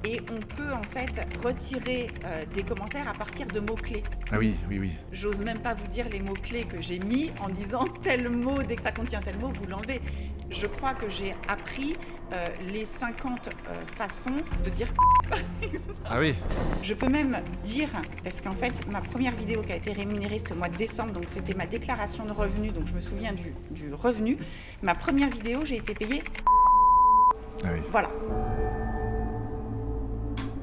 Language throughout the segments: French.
et on peut en fait retirer des commentaires à partir de mots-clés. Ah oui, oui, oui. J'ose même pas vous dire les mots-clés que j'ai mis en disant tel mot, dès que ça contient tel mot, vous l'enlevez. Je crois que j'ai appris les 50 façons de dire. Ah oui. Je peux même dire, parce qu'en fait, ma première vidéo qui a été rémunérée, c'était au mois de décembre, donc c'était ma déclaration de revenus, donc je me souviens du revenu. Ma première vidéo, j'ai été payée. Ah oui. Voilà.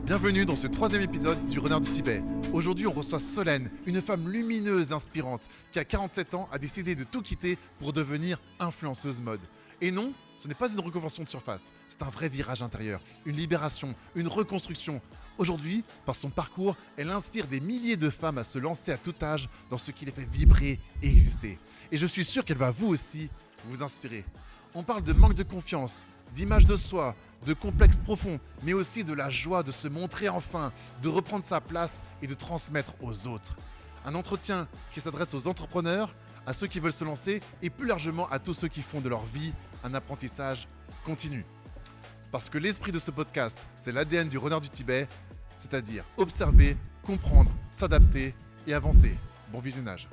Bienvenue dans ce 3e épisode du Renard du Tibet. Aujourd'hui, on reçoit Solène, une femme lumineuse et inspirante qui, à 47 ans, a décidé de tout quitter pour devenir influenceuse mode. Et non, ce n'est pas une reconversion de surface, c'est un vrai virage intérieur, une libération, une reconstruction. Aujourd'hui, par son parcours, elle inspire des milliers de femmes à se lancer à tout âge dans ce qui les fait vibrer et exister. Et je suis sûr qu'elle va vous aussi vous inspirer. On parle de manque de confiance, d'image de soi, de complexes profonds, mais aussi de la joie de se montrer enfin, de reprendre sa place et de transmettre aux autres. Un entretien qui s'adresse aux entrepreneurs, à ceux qui veulent se lancer et plus largement à tous ceux qui font de leur vie un apprentissage continu. Parce que l'esprit de ce podcast, c'est l'ADN du Renard du Tibet, c'est-à-dire observer, comprendre, s'adapter et avancer. Bon visionnage.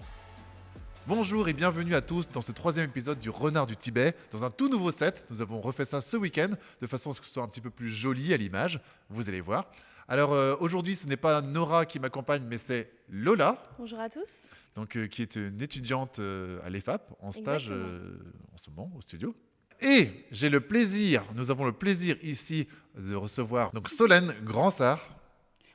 Bonjour et bienvenue à tous dans ce 3e épisode du Renard du Tibet. Dans un tout nouveau set, nous avons refait ça ce week-end, de façon à ce que ce soit un petit peu plus joli à l'image, vous allez voir. Alors aujourd'hui, ce n'est pas Nora qui m'accompagne, mais c'est Lola. Bonjour à tous. Donc, qui est une étudiante à l'EFAP, en stage en ce moment au studio. Et nous avons le plaisir ici de recevoir donc Solène Gransart.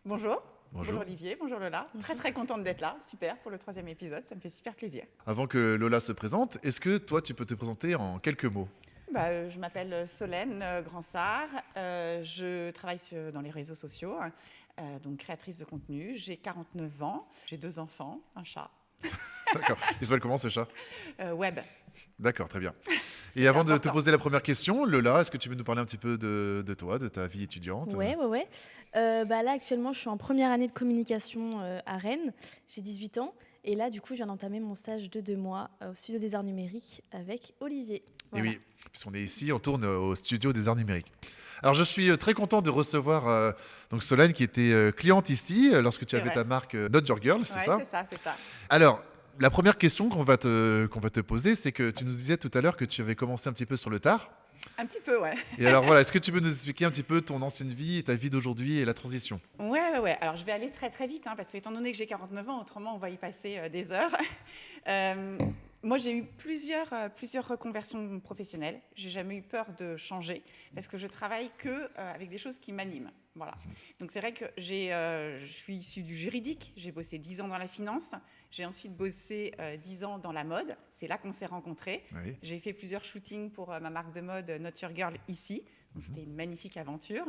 Bonjour. Bonjour. Olivier, bonjour Lola. Bonjour. Très contente d'être là, super pour le 3e épisode, ça me fait super plaisir. Avant que Lola se présente, est-ce que toi tu peux te présenter en quelques mots ? Je m'appelle Solène Gransart, je travaille dans les réseaux sociaux, donc créatrice de contenu, j'ai 49 ans, j'ai 2 enfants, un chat. D'accord. Il s'appelle comment ce chat ? Web. D'accord, très bien. Et avant de te important. poser la première question, Lola, est-ce que tu peux nous parler un petit peu de toi, de ta vie étudiante ? Ouais. Là, actuellement, je suis en première année de communication à Rennes. J'ai 18 ans. Et là, du coup, je viens d'entamer mon stage de 2 mois au Studio des Arts Numériques avec Olivier. Voilà. Et oui, puisqu'on est ici, on tourne au Studio des Arts Numériques. Alors, je suis très content de recevoir donc Solène, qui était cliente ici lorsque tu avais vrai. ta marque Not Your Girl, c'est Ouais, ça ? c'est ça. Alors, la première question qu'on va te poser, c'est que tu nous disais tout à l'heure que tu avais commencé un petit peu sur le tard. Un petit peu, ouais. Et alors voilà, est-ce que tu peux nous expliquer un petit peu ton ancienne vie et ta vie d'aujourd'hui et la transition ? Ouais. Alors, je vais aller très vite, parce que étant donné que j'ai 49 ans, autrement, on va y passer des heures. Moi, j'ai eu plusieurs reconversions professionnelles. J'ai jamais eu peur de changer parce que je travaille avec des choses qui m'animent. Voilà. Donc, c'est vrai que je suis issue du juridique. J'ai bossé 10 ans dans la finance. J'ai ensuite bossé 10 ans dans la mode. C'est là qu'on s'est rencontrés. Oui. J'ai fait plusieurs shootings pour ma marque de mode Not Your Girl ici. Donc, c'était une magnifique aventure.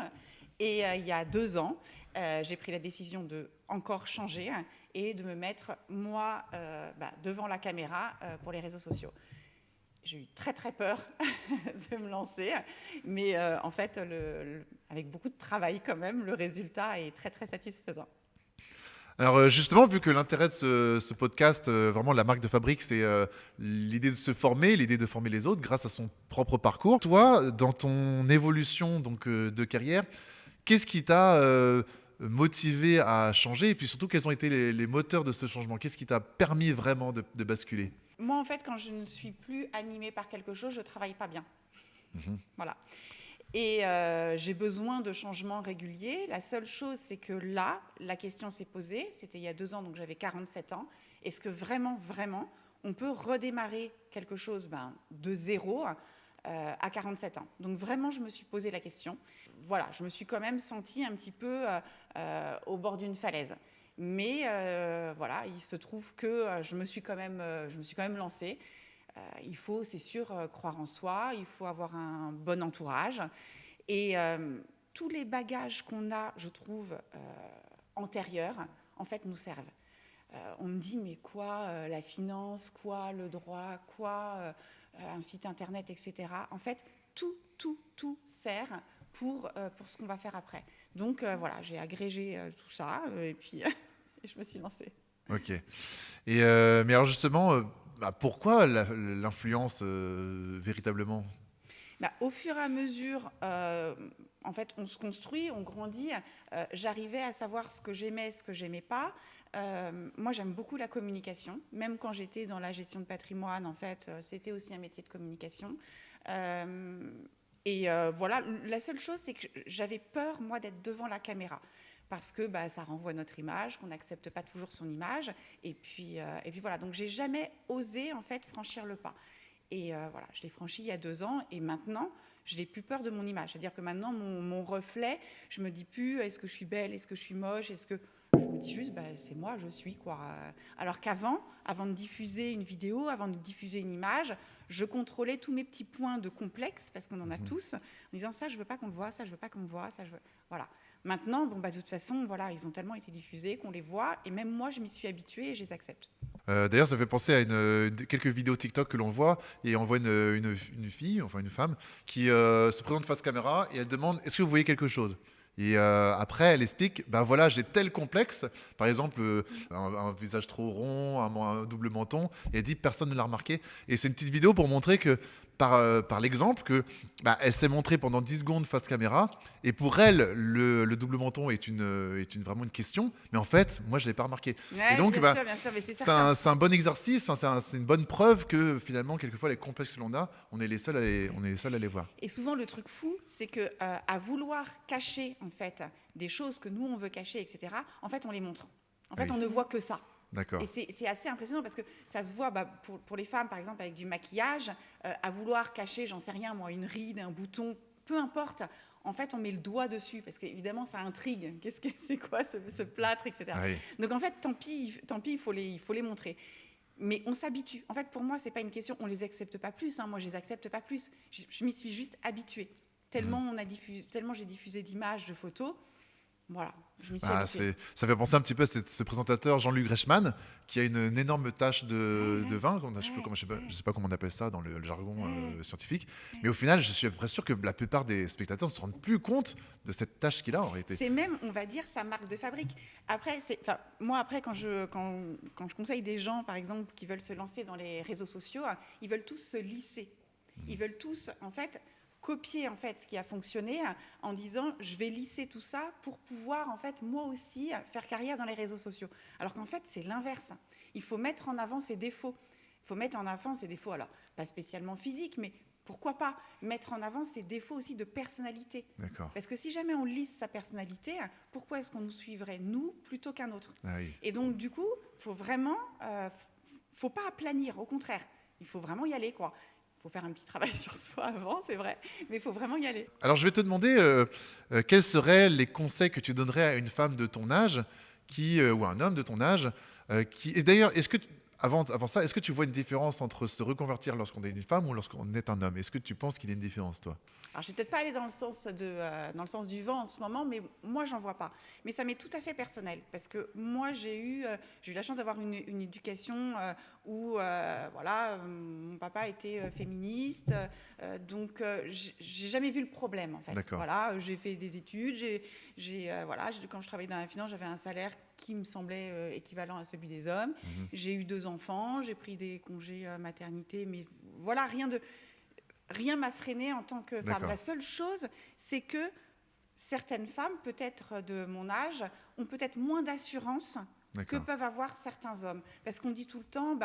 Et il y a 2 ans, j'ai pris la décision de encore changer et de me mettre, moi, devant la caméra pour les réseaux sociaux. J'ai eu très peur de me lancer, mais en fait, avec beaucoup de travail quand même, le résultat est très satisfaisant. Alors justement, vu que l'intérêt de ce podcast, vraiment la marque de fabrique, c'est l'idée de se former, l'idée de former les autres grâce à son propre parcours. Toi, dans ton évolution donc, de carrière, qu'est-ce qui t'a motivé à changer ? Et puis surtout, quels ont été les moteurs de ce changement ? Qu'est-ce qui t'a permis vraiment de basculer ? Moi, en fait, quand je ne suis plus animée par quelque chose, je ne travaille pas bien. Voilà. Et j'ai besoin de changements réguliers. La seule chose, c'est que là, la question s'est posée. C'était il y a 2 ans, donc j'avais 47 ans. Est-ce que vraiment, on peut redémarrer quelque chose de zéro à 47 ans ? Donc vraiment, je me suis posé la question. Voilà, je me suis quand même sentie un petit peu au bord d'une falaise. Mais voilà, il se trouve que je me suis quand même lancée. Il faut, c'est sûr, croire en soi, il faut avoir un bon entourage. Et tous les bagages qu'on a, je trouve, antérieurs, en fait, nous servent. On me dit, mais quoi, la finance, quoi, le droit, quoi, un site internet, etc. En fait, tout sert pour ce qu'on va faire après. Donc voilà, j'ai agrégé tout ça et puis je me suis lancée. Ok. Et mais alors justement, pourquoi l'influence véritablement ? Au fur et à mesure, en fait, on se construit, on grandit. J'arrivais à savoir ce que j'aimais, ce que j'aimais pas. Moi, j'aime beaucoup la communication. Même quand j'étais dans la gestion de patrimoine, en fait, c'était aussi un métier de communication. Voilà, la seule chose, c'est que j'avais peur, moi, d'être devant la caméra. Parce que ça renvoie notre image, qu'on n'accepte pas toujours son image. Et puis voilà, donc j'ai jamais osé, en fait, franchir le pas. Voilà, je l'ai franchi il y a 2 ans et maintenant, je n'ai plus peur de mon image. C'est-à-dire que maintenant, mon reflet, je me dis plus est-ce que je suis belle, est-ce que je suis moche, est-ce que... Je me dis juste, c'est moi, je suis, quoi. Alors qu'avant, avant de diffuser une vidéo, avant de diffuser une image, je contrôlais tous mes petits points de complexe, parce qu'on en a tous, en disant ça, je veux pas qu'on le voit, ça, je veux pas qu'on le voit, ça, je veux... Voilà. Maintenant, de toute façon, voilà, ils ont tellement été diffusés qu'on les voit, et même moi, je m'y suis habituée et je les accepte. D'ailleurs, ça fait penser à quelques vidéos TikTok que l'on voit, et on voit une fille, enfin une femme, qui se présente face caméra et elle demande est-ce que vous voyez quelque chose. Et après, elle explique voilà, j'ai tel complexe, par exemple, un visage trop rond, un double menton, et elle dit personne ne l'a remarqué. Et c'est une petite vidéo pour montrer que, par l'exemple, que elle s'est montrée pendant 10 secondes face caméra, et pour elle, le double menton est vraiment une question, mais en fait, moi, je ne l'ai pas remarqué. Ouais, et donc, bien sûr, mais c'est certain. c'est un bon exercice, c'est une bonne preuve que finalement, quelquefois, les complexes que l'on a, on est les seuls à les voir. Et souvent, le truc fou, c'est que à vouloir cacher, en fait, des choses que nous, on veut cacher, etc., en fait, on les montre. En fait, on ne voit que ça. D'accord. Et c'est assez impressionnant parce que ça se voit pour les femmes, par exemple, avec du maquillage, à vouloir cacher, j'en sais rien, moi, une ride, un bouton, peu importe. En fait, on met le doigt dessus parce qu'évidemment, ça intrigue. C'est quoi ce plâtre, etc. Oui. Donc, en fait, tant pis, il faut les montrer. Mais on s'habitue. En fait, pour moi, c'est pas une question. On les accepte pas plus. Moi, je les accepte pas plus. Je m'y suis juste habituée. Tellement j'ai diffusé d'images, de photos. Voilà, je m'y suis habituée. Ça fait penser un petit peu à ce présentateur Jean-Luc Reichmann qui a une énorme tache de vin, je sais pas comment on appelle ça dans le jargon scientifique, mais au final je suis presque sûr que la plupart des spectateurs ne se rendent plus compte de cette tache qu'il a en réalité. C'est même, on va dire, sa marque de fabrique. Après, moi, quand je conseille des gens, par exemple, qui veulent se lancer dans les réseaux sociaux, ils veulent tous se lisser. Ils veulent tous, en fait, copier en fait ce qui a fonctionné en disant je vais lisser tout ça pour pouvoir en fait moi aussi faire carrière dans les réseaux sociaux. Alors qu'en fait c'est l'inverse. Il faut mettre en avant ses défauts. Il faut mettre en avant ses défauts, alors pas spécialement physiques, mais pourquoi pas mettre en avant ses défauts aussi de personnalité. D'accord. Parce que si jamais on lisse sa personnalité, pourquoi est-ce qu'on nous suivrait nous plutôt qu'un autre? Oui. Et donc du coup, faut vraiment, faut pas aplanir, au contraire, il faut vraiment y aller quoi. Il faut faire un petit travail sur soi avant, c'est vrai, mais il faut vraiment y aller. Alors je vais te demander quels seraient les conseils que tu donnerais à une femme de ton âge ou à un homme de ton âge et d'ailleurs, avant ça, est-ce que tu vois une différence entre se reconvertir lorsqu'on est une femme ou lorsqu'on est un homme? Est-ce que tu penses qu'il y a une différence, toi? Alors, je ne vais peut-être pas aller dans le sens du vent en ce moment, mais moi, j'en vois pas. Mais ça m'est tout à fait personnel, parce que moi, j'ai eu la chance d'avoir une éducation où, voilà, mon papa était féministe, donc j'ai jamais vu le problème, en fait. D'accord. Voilà, j'ai fait des études, quand je travaillais dans la finance, j'avais un salaire qui me semblait équivalent à celui des hommes. Mhm. J'ai eu 2 enfants, j'ai pris des congés maternité, mais voilà, rien m'a freinée en tant que femme. D'accord. La seule chose, c'est que certaines femmes, peut-être de mon âge, ont peut-être moins d'assurance que peuvent avoir certains hommes. Parce qu'on dit tout le temps,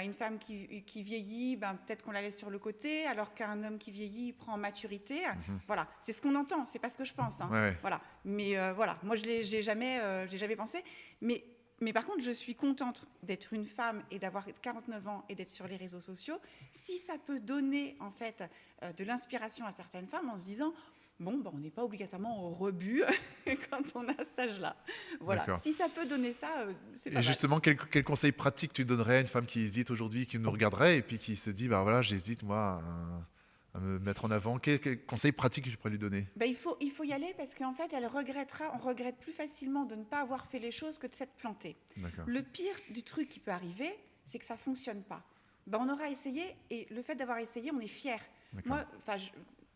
une femme qui vieillit, peut-être qu'on la laisse sur le côté, alors qu'un homme qui vieillit, il prend en maturité. Mhm. Voilà, c'est ce qu'on entend, c'est pas ce que je pense. Hein. Ouais. Voilà. Mais voilà, moi, j'ai jamais pensé. Mais par contre, je suis contente d'être une femme et d'avoir 49 ans et d'être sur les réseaux sociaux. Si ça peut donner en fait de l'inspiration à certaines femmes en se disant on n'est pas obligatoirement au rebut quand on a cet âge-là. Voilà. D'accord. Si ça peut donner ça, c'est pas Et mal. justement, quel conseil pratique tu donnerais à une femme qui hésite aujourd'hui, qui nous regarderait et puis qui se dit voilà, j'hésite moi à me mettre en avant? Quel conseil pratique tu pourrais lui donner? Il faut y aller parce qu'en fait, on regrette plus facilement de ne pas avoir fait les choses que de s'être planté. D'accord. Le pire du truc qui peut arriver, c'est que ça ne fonctionne pas. On aura essayé et le fait d'avoir essayé, on est fier. Moi,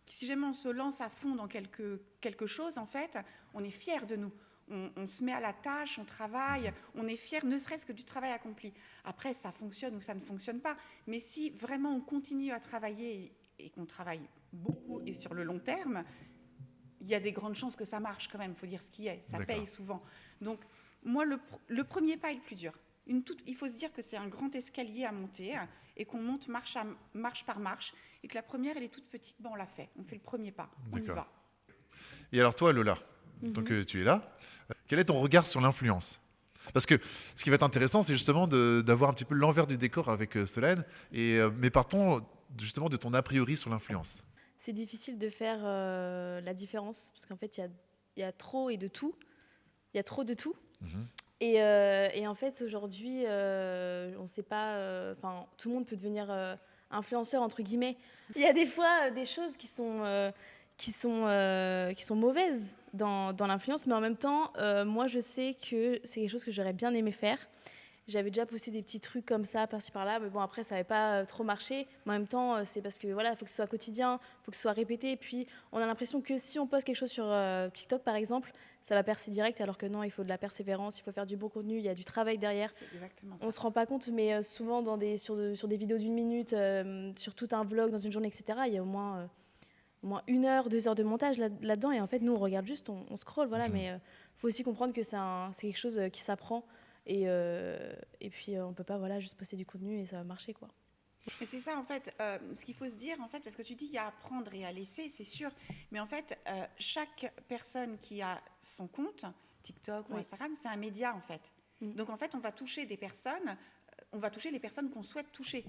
si jamais on se lance à fond dans quelque chose, en fait, on est fier de nous. On se met à la tâche, on travaille, on est fier, ne serait-ce que du travail accompli. Après, ça fonctionne ou ça ne fonctionne pas. Mais si vraiment on continue à travailler et qu'on travaille beaucoup et sur le long terme, il y a des grandes chances que ça marche quand même, il faut dire ce qui est, ça paye souvent. Donc moi, le premier pas est le plus dur. Il faut se dire que c'est un grand escalier à monter et qu'on monte marche par marche et que la première, elle est toute petite, on l'a fait, on fait le premier pas, on y va. Et alors toi, Lola, tant que tu es là, quel est ton regard sur l'influence ? Parce que ce qui va être intéressant, c'est justement d'avoir un petit peu l'envers du décor avec Solène, mais partons justement de ton a priori sur l'influence. C'est difficile de faire la différence, parce qu'en fait, il y a trop et de tout. Il y a trop de tout. Et en fait, aujourd'hui, on ne sait pas... tout le monde peut devenir influenceur, entre guillemets. Il y a des fois des choses qui sont mauvaises dans l'influence, mais en même temps, moi, je sais que c'est quelque chose que j'aurais bien aimé faire. J'avais déjà posté des petits trucs comme ça, par-ci par-là, mais bon, après, ça n'avait pas trop marché. Mais en même temps, c'est parce que voilà, il faut que ce soit quotidien, il faut que ce soit répété. Et puis, on a l'impression que si on poste quelque chose sur TikTok, par exemple, ça va percer direct, alors que non, il faut de la persévérance, il faut faire du bon contenu, il y a du travail derrière. C'est exactement ça. On ne se rend pas compte, mais souvent, sur des vidéos d'1 minute, sur tout un vlog, dans une journée, etc., il y a au moins 1 heure, 2 heures de montage là-dedans. Et en fait, nous, on regarde juste, on scrolle, voilà. Mais il faut aussi comprendre que c'est quelque chose qui s'apprend. Et puis, on ne peut pas juste poster du contenu et ça va marcher, quoi. Et c'est ça, en fait, ce qu'il faut se dire, en fait, parce que tu dis il y a à apprendre et à laisser, c'est sûr. Mais en fait, chaque personne qui a son compte, TikTok ou Instagram, c'est un média, en fait. Donc, en fait, on va toucher les personnes qu'on souhaite toucher.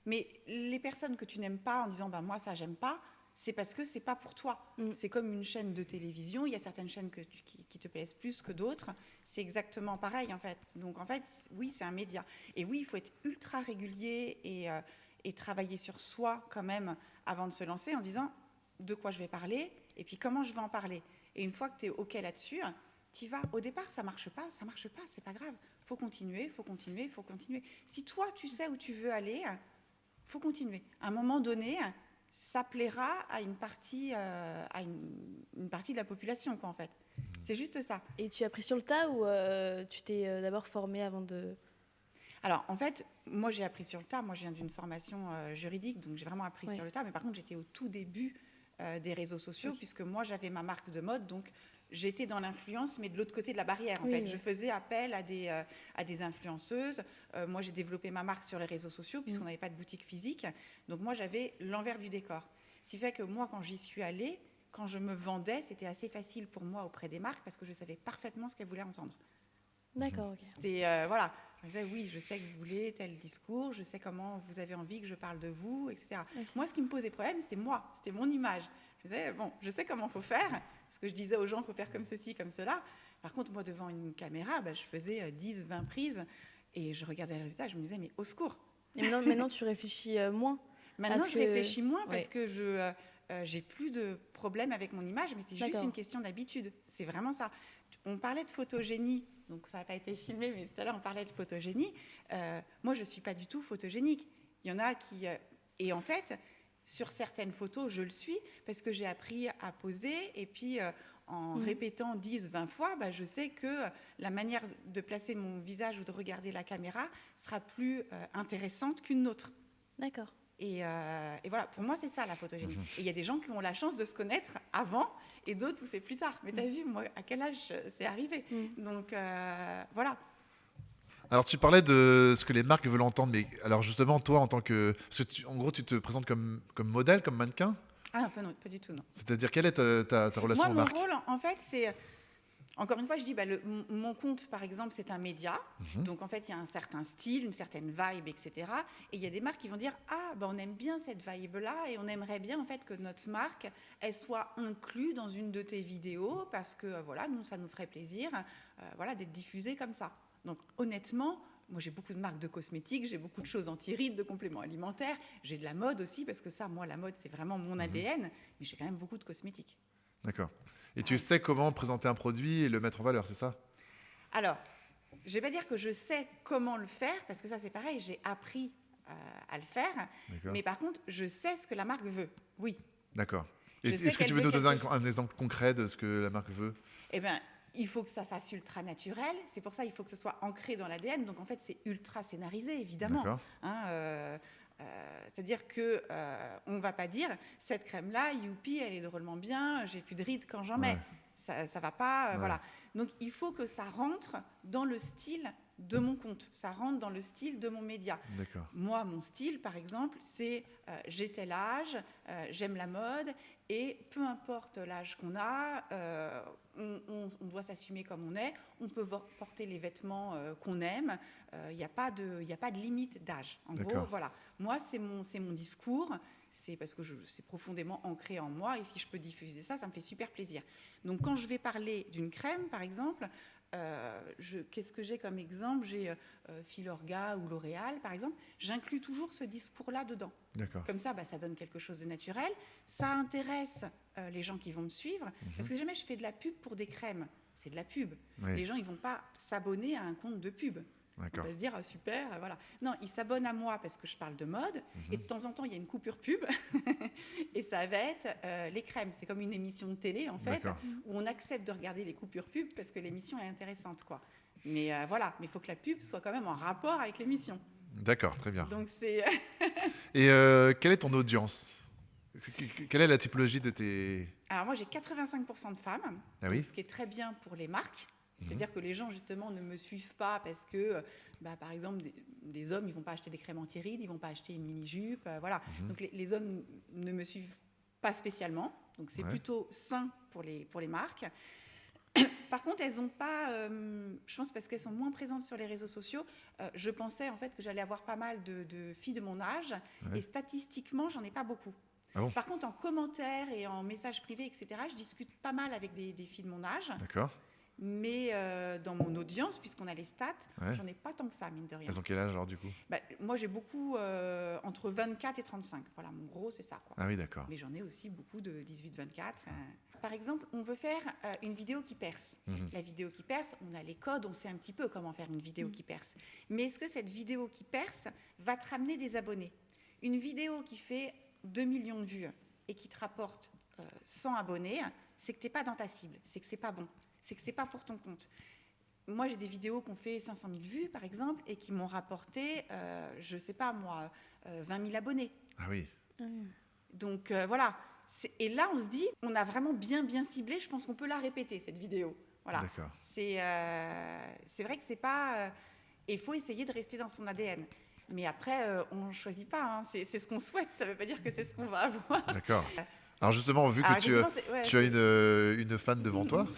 Mais les personnes que tu n'aimes pas en disant moi, ça, j'aime pas, c'est parce que c'est pas pour toi. C'est comme une chaîne de télévision, il y a certaines chaînes qui te plaisent plus que d'autres, c'est exactement pareil en fait. Donc en fait, oui, c'est un média. Et oui, il faut être ultra régulier et travailler sur soi quand même avant de se lancer en se disant de quoi je vais parler et puis comment je vais en parler. Et une fois que tu es OK là-dessus, tu y vas. Au départ, ça marche pas, c'est pas grave. Faut continuer. Si toi, tu sais où tu veux aller, faut continuer. À un moment donné, ça plaira à une partie de la population, quoi, en fait. C'est juste ça. Et tu as appris sur le tas ou tu t'es d'abord formée avant de... Alors, en fait, moi, j'ai appris sur le tas. Moi, je viens d'une formation juridique, donc j'ai vraiment appris sur le tas. Mais par contre, j'étais au tout début des réseaux sociaux, puisque moi, j'avais ma marque de mode, donc j'étais dans l'influence, mais de l'autre côté de la barrière, en fait. Je faisais appel à des influenceuses. Moi, j'ai développé ma marque sur les réseaux sociaux, puisqu'on n'avait pas de boutique physique. Donc, moi, j'avais l'envers du décor. Ce qui fait que moi, quand j'y suis allée, quand je me vendais, c'était assez facile pour moi auprès des marques, parce que je savais parfaitement ce qu'elles voulaient entendre. D'accord, ok. C'était, voilà. Je disais, oui, je sais que vous voulez tel discours, je sais comment vous avez envie que je parle de vous, etc. Okay. Moi, ce qui me posait problème, c'était moi, c'était mon image. Je disais, je sais comment il faut faire, parce que je disais aux gens, il faut faire comme ceci, comme cela. Par contre, moi, devant une caméra, je faisais 10, 20 prises, et je regardais le résultat, je me disais, mais au secours. Et maintenant tu réfléchis moins. Maintenant, je réfléchis moins, parce que j'ai plus de problème avec mon image, mais c'est juste une question d'habitude. C'est vraiment ça. On parlait de photogénie, donc ça n'a pas été filmé, mais tout à l'heure on parlait de photogénie. Moi, je ne suis pas du tout photogénique. Il y en a qui... et en fait, sur certaines photos, je le suis, parce que j'ai appris à poser, et puis en répétant 10, 20 fois, je sais que la manière de placer mon visage ou de regarder la caméra sera plus intéressante qu'une autre. D'accord. Et voilà, pour moi, c'est ça la photogénie. Et il y a des gens qui ont la chance de se connaître avant et d'autres où c'est plus tard. Mais tu as vu, moi, à quel âge c'est arrivé. Donc, voilà. Alors, tu parlais de ce que les marques veulent entendre. Mais alors, justement, toi, en tant que... en gros, tu te présentes comme modèle, comme mannequin ? Ah, non, pas du tout, non. C'est-à-dire, quelle est ta relation aux marques ? Moi, mon rôle, en fait, c'est... Encore une fois, je dis, mon compte, par exemple, c'est un média. Donc, en fait, il y a un certain style, une certaine vibe, etc. Et il y a des marques qui vont dire, on aime bien cette vibe-là et on aimerait bien, en fait, que notre marque, elle soit inclue dans une de tes vidéos parce que, voilà, nous, ça nous ferait plaisir, d'être diffusée comme ça. Donc, honnêtement, moi, j'ai beaucoup de marques de cosmétiques, j'ai beaucoup de choses anti-rides, de compléments alimentaires. J'ai de la mode aussi parce que ça, moi, la mode, c'est vraiment mon ADN. Mais j'ai quand même beaucoup de cosmétiques. D'accord. Et tu sais comment présenter un produit et le mettre en valeur, c'est ça ? Alors, je ne vais pas dire que je sais comment le faire, parce que ça, c'est pareil, j'ai appris à le faire. D'accord. Mais par contre, je sais ce que la marque veut, oui. D'accord. Et est-ce que tu veux nous donner un exemple concret de ce que la marque veut ? Eh bien, il faut que ça fasse ultra naturel. C'est pour ça qu'il faut que ce soit ancré dans l'ADN. Donc, en fait, c'est ultra scénarisé, évidemment. D'accord. C'est-à-dire que on va pas dire cette crème-là, youpi, elle est drôlement bien, j'ai plus de rides quand j'en mets. Ça va pas, voilà. Donc il faut que ça rentre dans le style de mon compte, ça rentre dans le style de mon média. D'accord. Moi, mon style, par exemple, c'est j'ai tel âge, j'aime la mode, et peu importe l'âge qu'on a, on doit s'assumer comme on est, on peut porter les vêtements qu'on aime, il n'y a pas de limite d'âge. En gros, voilà. Moi, c'est mon discours, c'est parce que c'est profondément ancré en moi, et si je peux diffuser ça, ça me fait super plaisir. Donc quand je vais parler d'une crème, par exemple, qu'est-ce que j'ai comme exemple? J'ai Filorga ou L'Oréal, par exemple. J'inclus toujours ce discours-là dedans. D'accord. Comme ça, ça donne quelque chose de naturel. Ça intéresse les gens qui vont me suivre. Parce que jamais je fais de la pub pour des crèmes. C'est de la pub. Les gens, ils ne vont pas s'abonner à un compte de pub. On va se dire, super, voilà. Non, ils s'abonnent à moi parce que je parle de mode. Et de temps en temps, il y a une coupure pub. Et ça va être les crèmes. C'est comme une émission de télé, en fait, où on accepte de regarder les coupures pub parce que l'émission est intéressante, quoi. Mais voilà, mais il faut que la pub soit quand même en rapport avec l'émission. D'accord, très bien. Donc c'est... Et quelle est ton audience? Quelle est la typologie de tes... Alors moi, j'ai 85% de femmes, ce qui est très bien pour les marques. C'est-à-dire que les gens, justement, ne me suivent pas parce que, par exemple, des hommes, ils ne vont pas acheter des crèmes anti-rides, ils ne vont pas acheter une mini-jupe, voilà. Donc, les hommes ne me suivent pas spécialement. Donc, c'est plutôt sain pour les marques. Par contre, elles n'ont pas, je pense parce qu'elles sont moins présentes sur les réseaux sociaux, je pensais, en fait, que j'allais avoir pas mal de filles de mon âge. Et statistiquement, j'en ai pas beaucoup. Ah bon? Par contre, en commentaire et en message privé, etc., je discute pas mal avec des filles de mon âge. D'accord. Mais dans mon audience, puisqu'on a les stats, j'en ai pas tant que ça, mine de rien. Elles ont quel âge alors du coup? Moi, j'ai beaucoup entre 24 et 35. Voilà, mon gros, c'est ça, quoi. Ah oui, d'accord. Mais j'en ai aussi beaucoup de 18-24. Par exemple, on veut faire une vidéo qui perce. La vidéo qui perce, on a les codes, on sait un petit peu comment faire une vidéo qui perce. Mais est-ce que cette vidéo qui perce va te ramener des abonnés? Une vidéo qui fait 2 millions de vues et qui te rapporte 100 abonnés, c'est que tu n'es pas dans ta cible, c'est que c'est pas bon. C'est que c'est pas pour ton compte. Moi, j'ai des vidéos qui ont fait 500 000 vues, par exemple, et qui m'ont rapporté, je sais pas moi, 20 000 abonnés. Ah oui. Donc voilà. Et là, on se dit, on a vraiment bien ciblé. Je pense qu'on peut la répéter, cette vidéo. Voilà. D'accord. C'est vrai que c'est pas... Il faut essayer de rester dans son ADN. Mais après, on ne choisit pas. Hein. C'est ce qu'on souhaite. Ça ne veut pas dire que c'est ce qu'on va avoir. D'accord. Alors justement, vu que tu as une fan devant toi,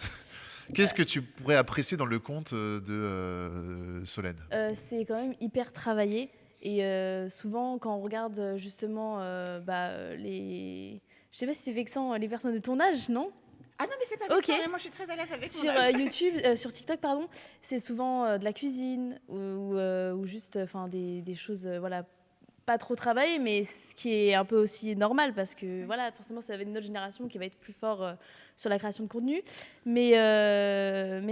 qu'est-ce que tu pourrais apprécier dans le compte de Solène? C'est quand même hyper travaillé. Et souvent, quand on regarde justement les... Je sais pas si c'est vexant, les personnes de ton âge, non? Ah non, mais c'est pas vexant, mais moi je suis très à l'aise avec sur YouTube, sur TikTok, pardon, c'est souvent de la cuisine ou juste des choses, voilà, pas trop travaillées, mais ce qui est un peu aussi normal parce que voilà, forcément, ça va être notre génération qui va être plus fort sur la création de contenu. Mais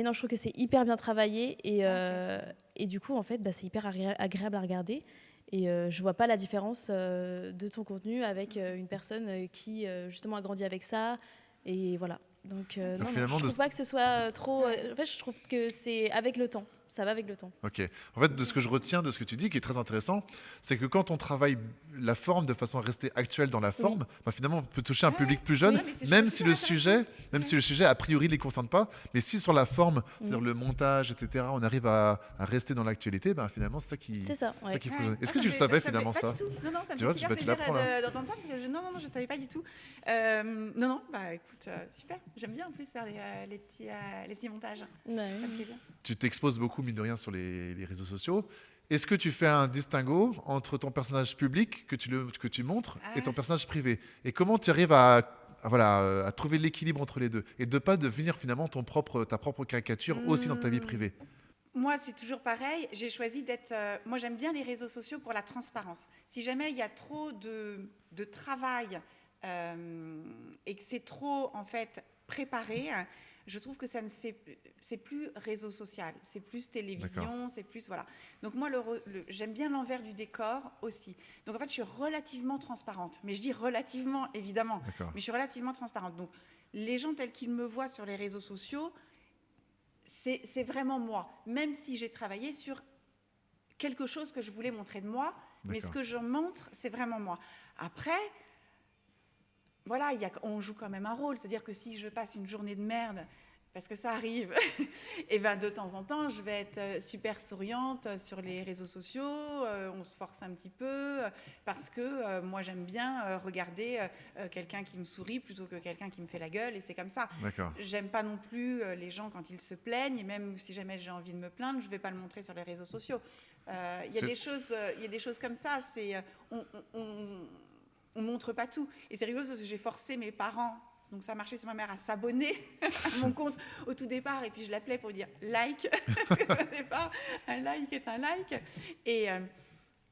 non, je trouve que c'est hyper bien travaillé et du coup, en fait, c'est hyper agréable à regarder. Et je vois pas la différence de ton contenu avec une personne qui justement a grandi avec ça. Et voilà. Donc non, je trouve pas que ce soit trop... en fait, je trouve que c'est avec le temps. Ça va avec le temps. Ok. En fait, de ce que je retiens de ce que tu dis, qui est très intéressant, c'est que quand on travaille la forme de façon à rester actuelle dans la forme, finalement, on peut toucher un public plus jeune, même si le sujet, a priori, ne les concerne pas. Mais si sur la forme, c'est-à-dire le montage, etc., on arrive à rester dans l'actualité, finalement, c'est ça qui... C'est ça, ouais. Qu'il faut... Est-ce que tu le savais finalement ça? Non, ça me fait super plaisir d'entendre ça, parce que non, je ne savais pas du tout. Écoute, super. J'aime bien en plus faire les petits montages. Ouais. Ça me plaît bien. Tu t'exposes beaucoup, mine de rien, sur les réseaux sociaux. Est-ce que tu fais un distinguo entre ton personnage public que tu montres et ton personnage privé? Et comment tu arrives à trouver l'équilibre entre les deux et de ne pas devenir finalement ta propre caricature aussi dans ta vie privée? Moi, c'est toujours pareil. J'ai choisi d'être... moi, j'aime bien les réseaux sociaux pour la transparence. Si jamais il y a trop de travail et que c'est trop, en fait, préparé... Je trouve que c'est plus réseau social, c'est plus télévision, c'est plus voilà. Donc moi, j'aime bien l'envers du décor aussi. Donc en fait, je suis relativement transparente, mais je dis relativement évidemment, mais je suis relativement transparente. Donc les gens tels qu'ils me voient sur les réseaux sociaux, c'est vraiment moi. Même si j'ai travaillé sur quelque chose que je voulais montrer de moi, Mais ce D'accord. que je montre, c'est vraiment moi. Après, voilà, on joue quand même un rôle. C'est-à-dire que si je passe une journée de merde, parce que ça arrive, et ben de temps en temps, je vais être super souriante sur les réseaux sociaux. On se force un petit peu parce que moi, j'aime bien regarder quelqu'un qui me sourit plutôt que quelqu'un qui me fait la gueule. Et c'est comme ça. D'accord. J'aime pas non plus les gens quand ils se plaignent. Et même si jamais j'ai envie de me plaindre, je vais pas le montrer sur les réseaux sociaux. Il y a des choses comme ça. On montre pas tout. Et c'est rigolo parce que j'ai forcé mes parents, donc ça a marché sur ma mère, à s'abonner à mon compte au tout départ. Et puis je l'appelais pour dire like. Au départ, un like est un like. Et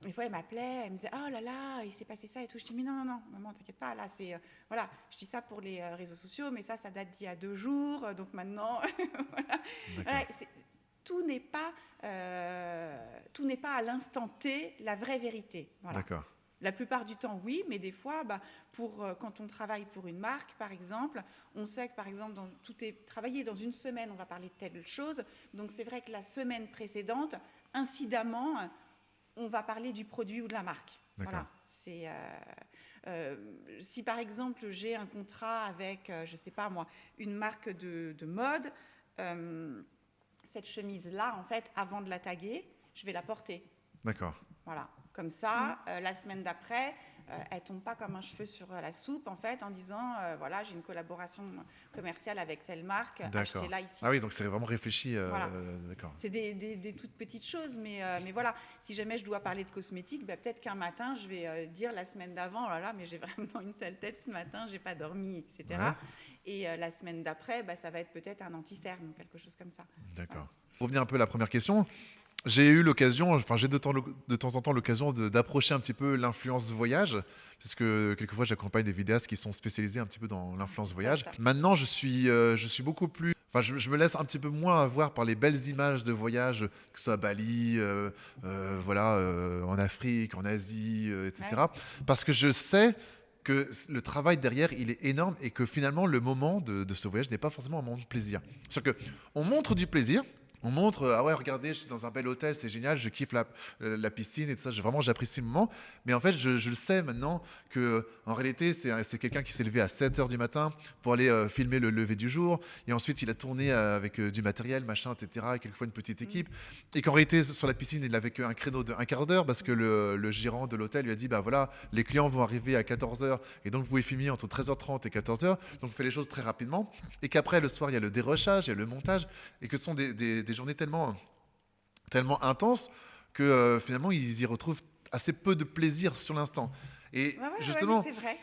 des fois, elle m'appelait, elle me disait « Oh là là, il s'est passé ça et tout ». Je dis « Mais non, non, non, maman, t'inquiète pas, là, c'est… voilà, je dis ça pour les réseaux sociaux, mais ça date d'il y a 2 jours, donc maintenant… » voilà. Voilà, tout n'est pas à l'instant T la vraie vérité. Voilà. D'accord. La plupart du temps, oui, mais des fois, quand on travaille pour une marque, par exemple, on sait que, par exemple, tout est travaillé dans une semaine, on va parler de telle chose. Donc, c'est vrai que la semaine précédente, incidemment, on va parler du produit ou de la marque. D'accord. Voilà. Si, par exemple, j'ai un contrat avec, je ne sais pas moi, une marque de mode, cette chemise-là, en fait, avant de la taguer, je vais la porter. D'accord. Voilà. Comme ça, la semaine d'après, elle ne tombe pas comme un cheveu sur la soupe, en fait, en disant, voilà, j'ai une collaboration commerciale avec telle marque, achetez-la ici. Ah oui, donc c'est vraiment réfléchi. Voilà. D'accord. C'est des toutes petites choses, mais voilà, si jamais je dois parler de cosmétiques, peut-être qu'un matin, je vais dire la semaine d'avant, oh là là, mais j'ai vraiment une sale tête ce matin, j'ai pas dormi, etc. Ouais. Et la semaine d'après, ça va être peut-être un anti-cerne ou quelque chose comme ça. D'accord. Voilà. Pour revenir un peu à la première question, j'ai eu l'occasion, enfin j'ai de temps en temps l'occasion d'approcher un petit peu l'influence voyage, puisque quelquefois j'accompagne des vidéastes qui sont spécialisés un petit peu dans l'influence voyage. Ça. Maintenant, je suis beaucoup plus, enfin je me laisse un petit peu moins avoir par les belles images de voyage, que ce soit à Bali, voilà, en Afrique, en Asie, etc. Ouais. Parce que je sais que le travail derrière, il est énorme et que finalement, le moment de ce voyage n'est pas forcément un moment de plaisir. C'est-à-dire qu'on montre du plaisir, on montre, ah ouais, regardez, je suis dans un bel hôtel, c'est génial, je kiffe la piscine et tout ça, vraiment j'apprécie le moment. Mais en fait, je le sais maintenant qu'en réalité, c'est quelqu'un qui s'est levé à 7h du matin pour aller filmer le lever du jour. Et ensuite, il a tourné avec du matériel, machin, etc. Et quelquefois une petite équipe. Et qu'en réalité, sur la piscine, il avait qu'un créneau de 1/4 d'heure parce que le gérant de l'hôtel lui a dit, bah voilà, les clients vont arriver à 14h et donc vous pouvez filmer entre 13h30 et 14h. Donc, on fait les choses très rapidement. Et qu'après, le soir, il y a le dérochage, il y a le montage et que ce sont des journées tellement intenses que finalement ils y retrouvent assez peu de plaisir sur l'instant. Et justement, c'est vrai.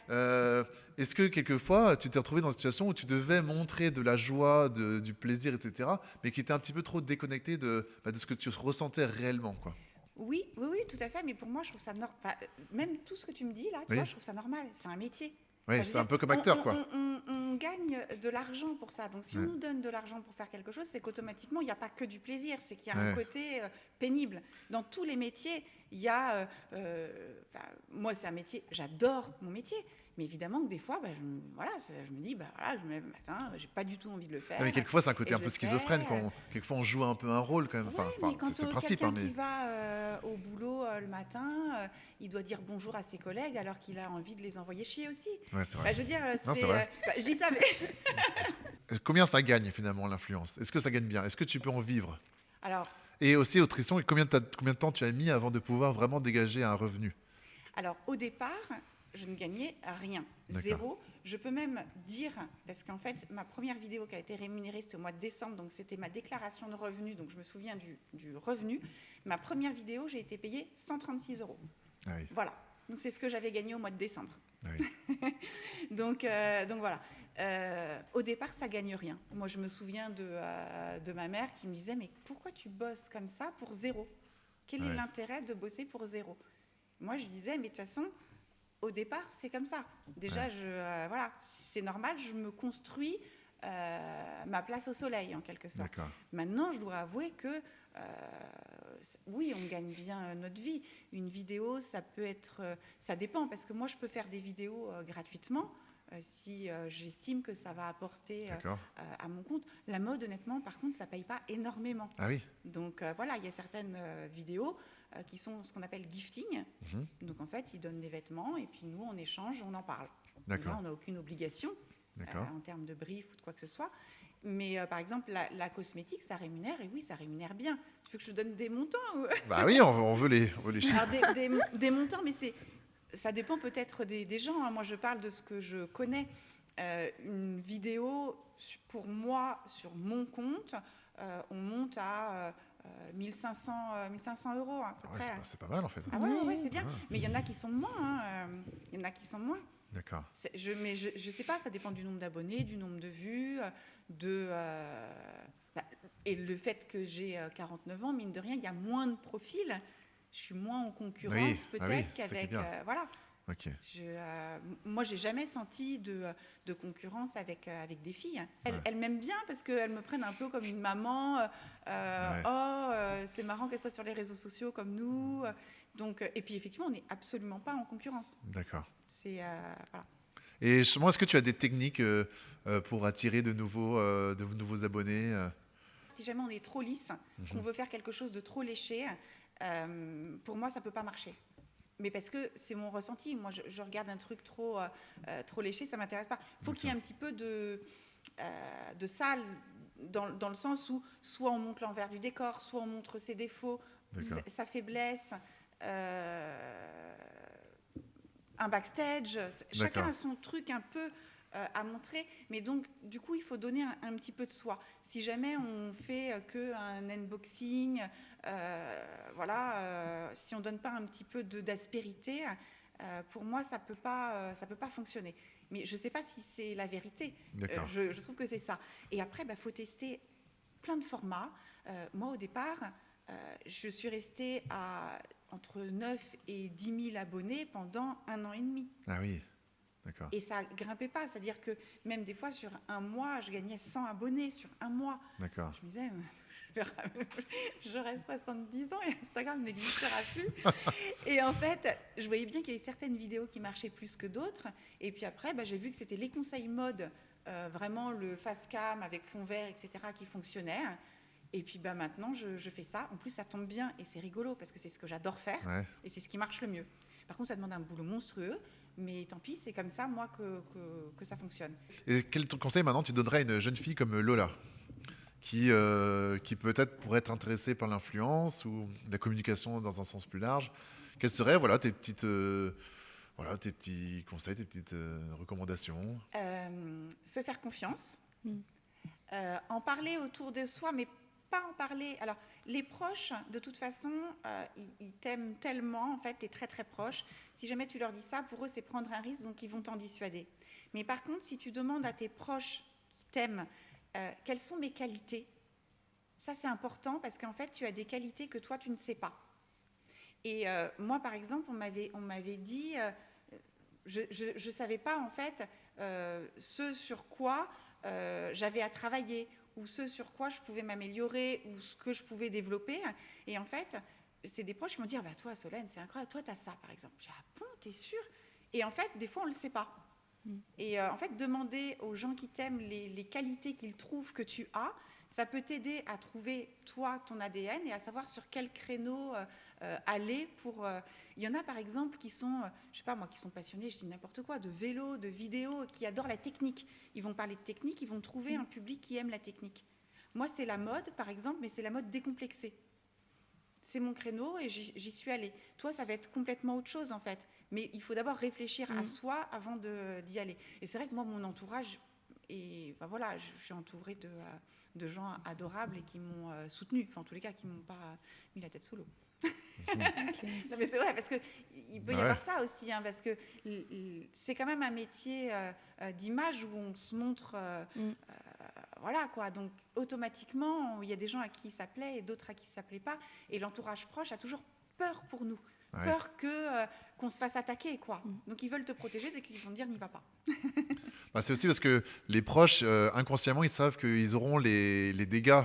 est-ce que quelquefois tu t'es retrouvé dans une situation où tu devais montrer de la joie, du plaisir, etc., mais qui était un petit peu trop déconnecté de ce que tu ressentais réellement, quoi? Oui, tout à fait. Mais pour moi, je trouve ça normal. Même tout ce que tu me dis là, tu vois, je trouve ça normal. C'est un métier. Oui, c'est un peu comme acteur, quoi. On gagne de l'argent pour ça. Donc, si on nous donne de l'argent pour faire quelque chose, c'est qu'automatiquement, il n'y a pas que du plaisir. C'est qu'il y a un côté pénible. Dans tous les métiers, il y a… moi, c'est un métier… J'adore mon métier. Mais évidemment que des fois, je me dis, voilà, je me lève le matin, j'ai pas du tout envie de le faire. Mais quelquefois, c'est un côté un peu schizophrène. Quelquefois, on joue un peu un rôle quand même. Mais quand c'est le principe. Quelqu'un qui va au boulot le matin, il doit dire bonjour à ses collègues alors qu'il a envie de les envoyer chier aussi. Ouais, c'est vrai. Je veux dire, c'est vrai. Je dis ça, mais… Combien ça gagne finalement l'influence? Est-ce que ça gagne bien? Est-ce que tu peux en vivre? Alors, et aussi, autre question, combien de temps tu as mis avant de pouvoir vraiment dégager un revenu? Alors, au départ, je ne gagnais rien, D'accord. 0. Je peux même dire, parce qu'en fait, ma première vidéo qui a été rémunérée, c'était au mois de décembre, donc c'était ma déclaration de revenus, donc je me souviens du revenu. Ma première vidéo, j'ai été payée 136 €. Ah oui. Voilà, donc c'est ce que j'avais gagné au mois de décembre. Ah oui. donc voilà. Au départ, ça gagne rien. Moi, je me souviens de ma mère qui me disait, mais pourquoi tu bosses comme ça pour 0? Quel est l'intérêt de bosser pour 0? Moi, je disais, mais de toute façon, au départ, c'est comme ça. Déjà, voilà, c'est normal, je me construis ma place au soleil, en quelque sorte. D'accord. Maintenant, je dois avouer que, oui, on gagne bien notre vie. Une vidéo, ça peut être… ça dépend, parce que moi, je peux faire des vidéos gratuitement. si j'estime que ça va apporter D'accord. à mon compte. La mode, honnêtement, par contre, ça paye pas énormément. Ah oui. Donc voilà, il y a certaines vidéos qui sont ce qu'on appelle gifting. Mhm. Donc en fait, ils donnent des vêtements et puis nous, on échange, on en parle. Et D'accord. là, on n'a aucune obligation D'accord. en termes de brief ou de quoi que ce soit. Mais par exemple, la cosmétique, ça rémunère, et oui, ça rémunère bien. Tu veux que je te donne des montants ou... Bah oui, on veut les chiffres. Alors, des montants, mais ça dépend peut-être des gens. Hein. Moi, je parle de ce que je connais. Une vidéo, pour moi, sur mon compte, on monte à 1500 euros à peu Ah ouais, près. c'est pas mal en fait. Ah ouais, c'est bien. Ah. Mais il y en a qui sont moins. Hein. Il y en a qui sont moins. D'accord. Mais je sais pas, ça dépend du nombre d'abonnés, du nombre de vues, et le fait que j'ai 49 ans, mine de rien, il y a moins de profils. Je suis moins en concurrence Oui, ah peut-être oui, c'est ça qui est qu'avec... bien. voilà. Ok. Moi, j'ai jamais senti de concurrence avec des filles. Ouais. Elles m'aiment bien parce qu'elles me prennent un peu comme une maman. Ouais. C'est marrant qu'elles soient sur les réseaux sociaux comme nous. Donc, et puis effectivement, on n'est absolument pas en concurrence. D'accord. C'est voilà. Et justement, est-ce que tu as des techniques pour attirer de nouveaux abonnés Si jamais on est trop lisse, qu'on veut faire quelque chose de trop léché, pour moi, ça peut pas marcher. Mais parce que c'est mon ressenti. Moi, je regarde un truc trop léché, ça m'intéresse pas. Il faut qu'il y ait un petit peu de sale, dans le sens où soit on montre l'envers du décor, soit on montre ses défauts, sa faiblesse, un backstage. Chacun a son truc un peu à montrer, mais donc du coup il faut donner un petit peu de soi. Si jamais on fait qu'un unboxing, si on donne pas un petit peu d'aspérité, pour moi ça peut pas fonctionner. Mais je sais pas si c'est la vérité. Je trouve que c'est ça. Et après, faut tester plein de formats. Moi au départ, je suis restée à entre 9 et 10 000 abonnés pendant 1 an et demi. Ah oui. D'accord. Et ça grimpait pas, c'est-à-dire que même des fois sur un mois, je gagnais 100 abonnés sur un mois. D'accord. Je me disais, j'aurai 70 ans et Instagram n'existera plus. Et en fait, je voyais bien qu'il y avait certaines vidéos qui marchaient plus que d'autres. Et puis après, j'ai vu que c'était les conseils mode, vraiment le face cam avec fond vert, etc., qui fonctionnaient. Et puis maintenant, je fais ça. En plus, ça tombe bien et c'est rigolo parce que c'est ce que j'adore faire. Ouais. Et c'est ce qui marche le mieux. Par contre, ça demande un boulot monstrueux. Mais tant pis, c'est comme ça, moi, que ça fonctionne. Et quel conseil maintenant tu donnerais à une jeune fille comme Lola, qui peut-être pourrait être intéressée par l'influence ou la communication dans un sens plus large? Quels seraient tes petits conseils, tes petites recommandations? Se faire confiance. En parler autour de soi, mais pas en parler. Alors, les proches, de toute façon, ils t'aiment tellement, en fait, t'es très très proche. Si jamais tu leur dis ça, pour eux, c'est prendre un risque, donc ils vont t'en dissuader. Mais par contre, si tu demandes à tes proches qui t'aiment, quelles sont mes qualités? Ça, c'est important parce qu'en fait, tu as des qualités que toi, tu ne sais pas. Et moi, par exemple, on m'avait dit, je ne savais pas, en fait, ce sur quoi j'avais à travailler, ou ce sur quoi je pouvais m'améliorer, ou ce que je pouvais développer. Et en fait, c'est des proches qui m'ont dit, toi, Solène, c'est incroyable, toi, tu as ça, par exemple. J'ai dit, ah bon, t'es sûre? Et en fait, des fois, on ne le sait pas. Et en fait, demander aux gens qui t'aiment les qualités qu'ils trouvent que tu as, ça peut t'aider à trouver, toi, ton ADN et à savoir sur quel créneau aller pour... Il y en a, par exemple, qui sont, je sais pas moi, qui sont passionnés, je dis n'importe quoi, de vélo, de vidéo, qui adorent la technique. Ils vont parler de technique, ils vont trouver un public qui aime la technique. Moi, c'est la mode, par exemple, mais c'est la mode décomplexée. C'est mon créneau et j'y suis allée. Toi, ça va être complètement autre chose, en fait. Mais il faut d'abord réfléchir à soi avant d'y aller. Et c'est vrai que moi, mon entourage... Et je suis entourée de gens adorables et qui m'ont soutenue. Enfin, en tous les cas, qui ne m'ont pas mis la tête sous l'eau. Non, mais c'est vrai, parce qu'il peut y avoir ça aussi, hein, parce que c'est quand même un métier d'image où on se montre... Donc, automatiquement, il y a des gens à qui ça plaît et d'autres à qui ça ne plaît pas. Et l'entourage proche a toujours peur pour nous. peur qu'on se fasse attaquer, quoi. Donc ils veulent te protéger, dès qu'ils vont te dire n'y va pas. C'est aussi parce que les proches, inconsciemment, ils savent qu'ils auront les dégâts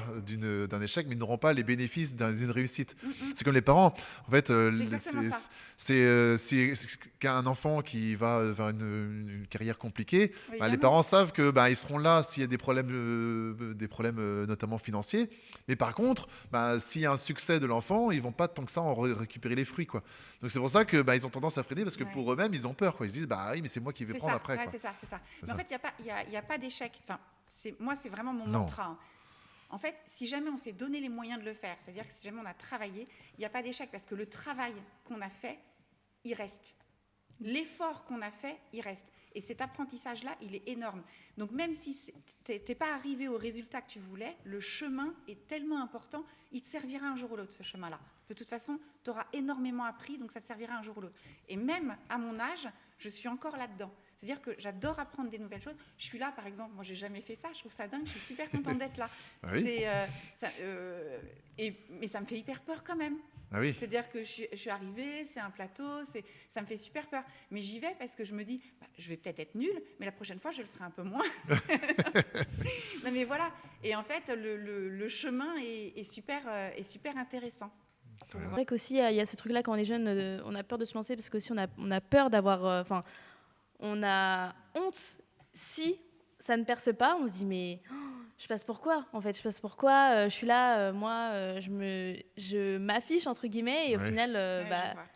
d'un échec, mais ils n'auront pas les bénéfices d'une réussite. C'est comme les parents. En fait, c'est qu'un enfant qui va vers une carrière compliquée, les parents savent que ils seront là s'il y a des problèmes notamment financiers. Mais par contre, s'il y a un succès de l'enfant, ils vont pas tant que ça en récupérer les fruits, quoi. Donc c'est pour ça que ils ont tendance à freiner parce que pour eux-mêmes, ils ont peur, quoi. Ils se disent oui, mais c'est moi qui vais prendre après. Ouais, c'est ça. Mais en fait, il n'y a pas d'échec. Enfin, moi, c'est vraiment mon mantra. Hein. En fait, si jamais on s'est donné les moyens de le faire, c'est-à-dire que si jamais on a travaillé, il n'y a pas d'échec parce que le travail qu'on a fait, il reste. L'effort qu'on a fait, il reste. Et cet apprentissage-là, il est énorme. Donc même si tu n'es pas arrivé au résultat que tu voulais, le chemin est tellement important, il te servira un jour ou l'autre, ce chemin-là. De toute façon, tu auras énormément appris, donc ça te servira un jour ou l'autre. Et même à mon âge, je suis encore là-dedans. C'est-à-dire que j'adore apprendre des nouvelles choses. Je suis là, par exemple, moi, j'ai jamais fait ça, je trouve ça dingue, je suis super contente d'être là. Oui. Mais ça me fait hyper peur quand même. Oui. C'est-à-dire que je suis arrivée, c'est un plateau, ça me fait super peur. Mais j'y vais parce que je me dis, je vais peut-être être nulle, mais la prochaine fois, je le serai un peu moins. Non, mais voilà. Et en fait, le chemin est super intéressant. C'est vrai qu'aussi, il y a ce truc-là, quand on est jeune, on a peur de se lancer parce qu'aussi, on a peur d'avoir... on a honte si ça ne perce pas. On se dit, mais je passe pour quoi, en fait? Je passe pour quoi? Je suis là, moi, je m'affiche, entre guillemets, et au final,